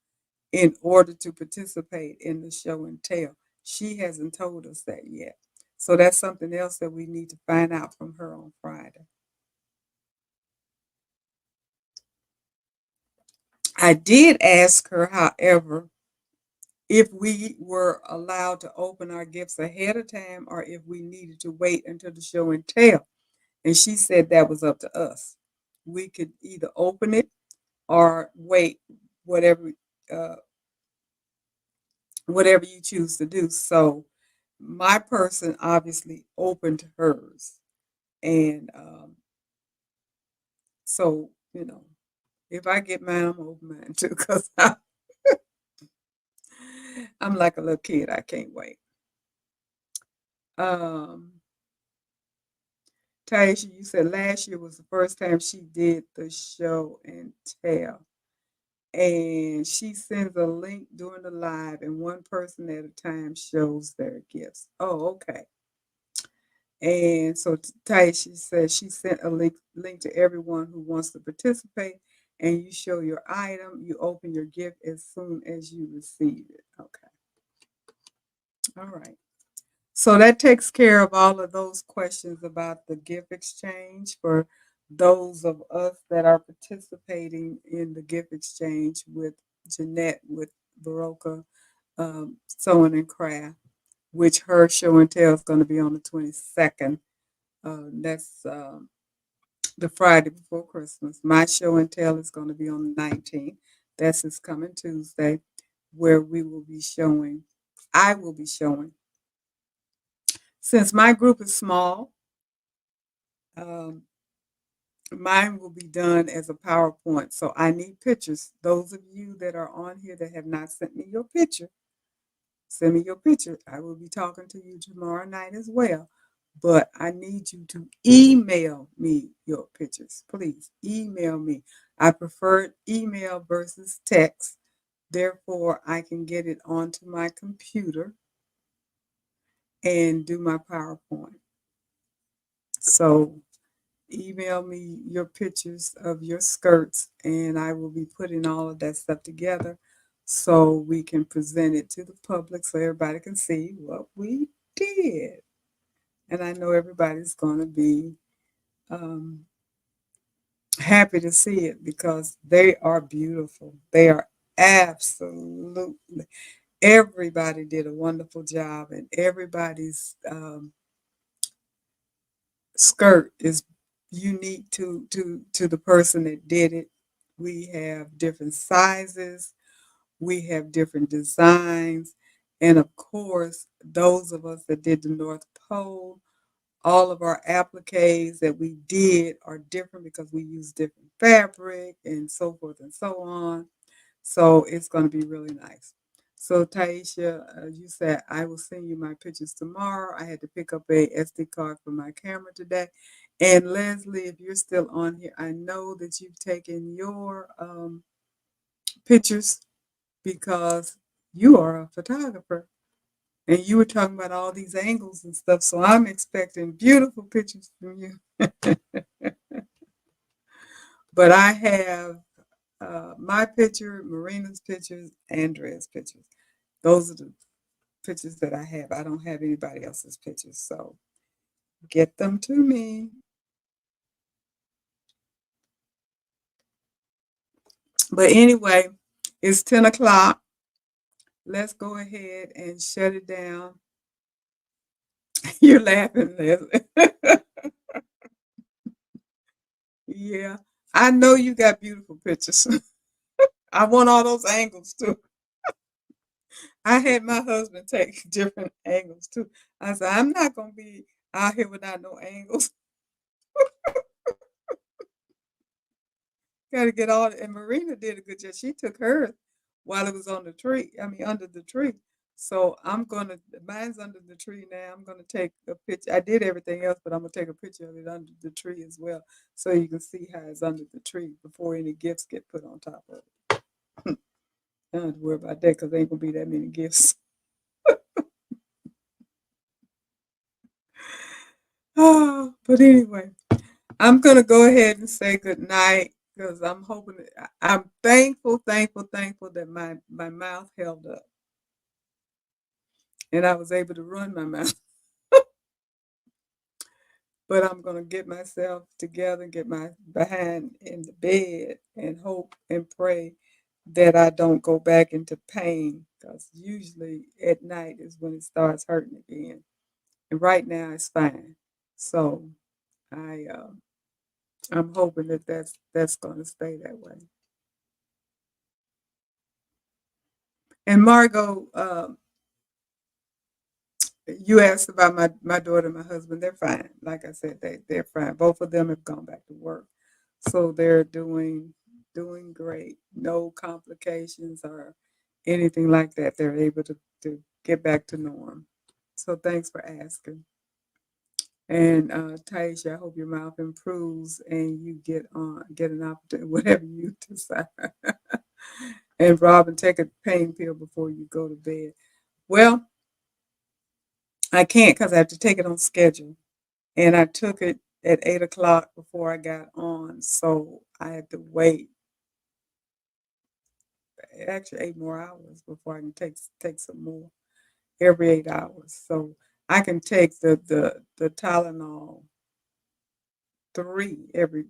in order to participate in the show and tell. She hasn't told us that yet. So that's something else that we need to find out from her on Friday. I did ask her, however, if we were allowed to open our gifts ahead of time or if we needed to wait until the show and tell. And she said that was up to us. We could either open it or wait, whatever uh, whatever you choose to do. So my person obviously opened hers. And so, if I get mine, I'm gonna open mine too, because I'm like a little kid. I can't wait. Um, Taisha, you said last year was the first time she did the show and tell. And she sends a link during the live, and one person at a time shows their gifts. Oh, okay. And so Taisha says she sent a link to everyone who wants to participate, and you show your item, you open your gift as soon as you receive it. Okay. All right. So that takes care of all of those questions about the gift exchange for those of us that are participating in the gift exchange with Jeanette with Baroka Sewing and Craft, which her show and tell is going to be on the 22nd. That's the Friday before Christmas. My show and tell is going to be on the 19th. That's this coming Tuesday, where we will be showing, I will be showing. Since my group is small, um, mine will be done as a PowerPoint. So I need pictures. Those of you that are on here that have not sent me your picture, send me your picture. I will be talking to you tomorrow night as well. But I need you to email me your pictures. Please email me. I prefer email versus text. Therefore, I can get it onto my computer and do my PowerPoint. So email me your pictures of your skirts, and I will be putting all of that stuff together so we can present it to the public so everybody can see what we did. And I know everybody's going to be um, happy to see it because they are beautiful. They are absolutely, everybody did a wonderful job, and everybody's skirt is unique to the person that did it. We have different sizes, we have different designs, and of course, those of us that did the North whole. All of our appliques that we did are different because we use different fabric and so forth and so on. So it's going to be really nice. So Taisha, you said I will send you my pictures tomorrow. I had to pick up a SD card for my camera today. And Leslie, if you're still on here, I know that you've taken your pictures because you are a photographer. And you were talking about all these angles and stuff. So I'm expecting beautiful pictures from you. But I have my picture, Marina's pictures, Andrea's pictures. Those are the pictures that I have. I don't have anybody else's pictures. So get them to me. But anyway, it's 10 o'clock. Let's go ahead and shut it down. You're laughing, Leslie. Yeah. I know you got beautiful pictures. I want all those angles too. I had my husband take different angles too. I said, I'm not gonna be out here without no angles. Got to get all. And Marina did a good job. She took hers while it was on the tree. I mean, under the tree. So I'm gonna. Mine's under the tree now. I'm gonna take a picture. I did everything else, but I'm gonna take a picture of it under the tree as well, so you can see how it's under the tree before any gifts get put on top of it. I don't have to worry about that because there ain't gonna be that many gifts. Oh, but anyway. I'm gonna go ahead and say good night because I'm hoping I'm thankful that my mouth held up and I was able to run my mouth. But I'm gonna get myself together, get my behind in the bed, and hope and pray that I don't go back into pain because usually at night is when it starts hurting again. And right now it's fine. So I I'm hoping that that's going to stay that way. And Margot, you asked about my daughter and my husband. They're fine. Like I said, they're fine. Both of them have gone back to work, so they're doing great. No complications or anything like that. They're able to get back to norm. So thanks for asking. And Taisha, I hope your mouth improves and you get an opportunity, whatever you decide. And Robin, take a pain pill before you go to bed. Well, I can't because I have to take it on schedule. And I took it at 8 o'clock before I got on. So I had to wait actually 8 more hours before I can take some more every 8 hours. So I can take the Tylenol 3 every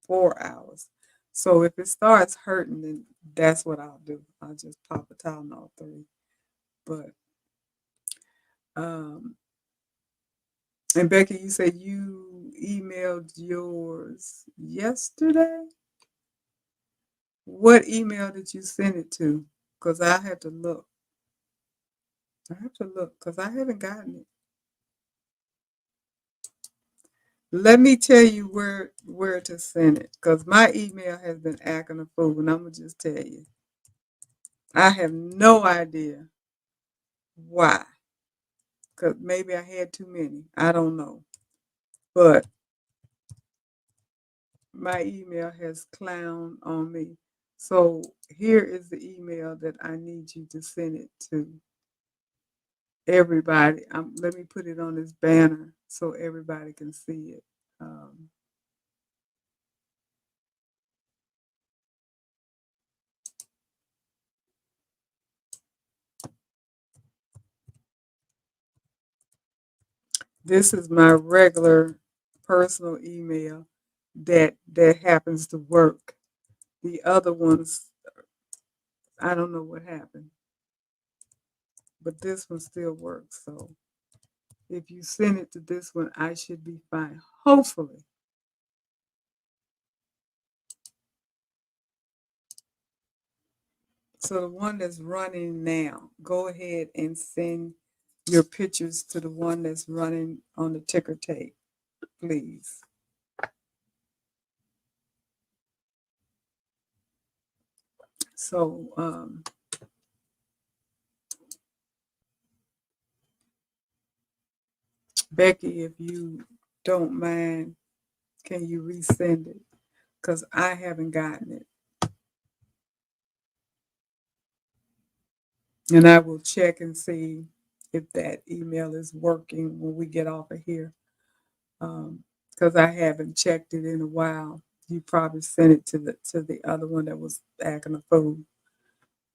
4 hours. So if it starts hurting, then that's what I'll do. I'll just pop a Tylenol 3. But um, and Becky, you said you emailed yours yesterday. What email did you send it to? Because I have to look. I have to look because I haven't gotten it. Let me tell you where to send it because my email has been acting a fool, and I'm gonna just tell you. I have no idea why. Because maybe I had too many. I don't know. But my email has clowned on me. So here is the email that I need you to send it to everybody. Let me put it on this banner so everybody can see it. Um, this is my regular personal email that happens to work. The other ones, I don't know what happened, but this one still works. So if you send it to this one, I should be fine. Hopefully. So the one that's running now, go ahead and send your pictures to the one that's running on the ticker tape, please. So, Becky, if you don't mind, can you resend it? Because I haven't gotten it. And I will check and see if that email is working when we get off of here. Because I haven't checked it in a while. You probably sent it to the other one that was acting a fool.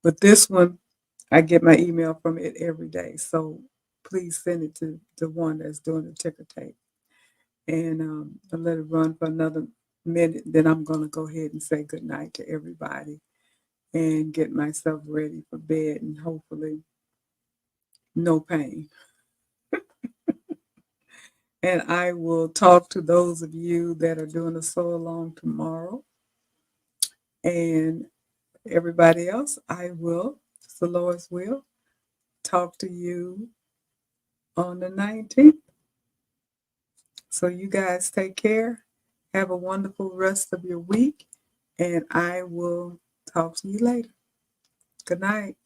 But this one, I get my email from it every day. So please send it to the one that's doing the ticker tape. And I'll let it run for another minute. Then I'm going to go ahead and say good night to everybody and get myself ready for bed and hopefully no pain. And I will talk to those of you that are doing a sew along tomorrow. And everybody else, I will, it's the Lord's will, talk to you on the 19th. So you guys take care. Have a wonderful rest of your week. And I will talk to you later. Good night.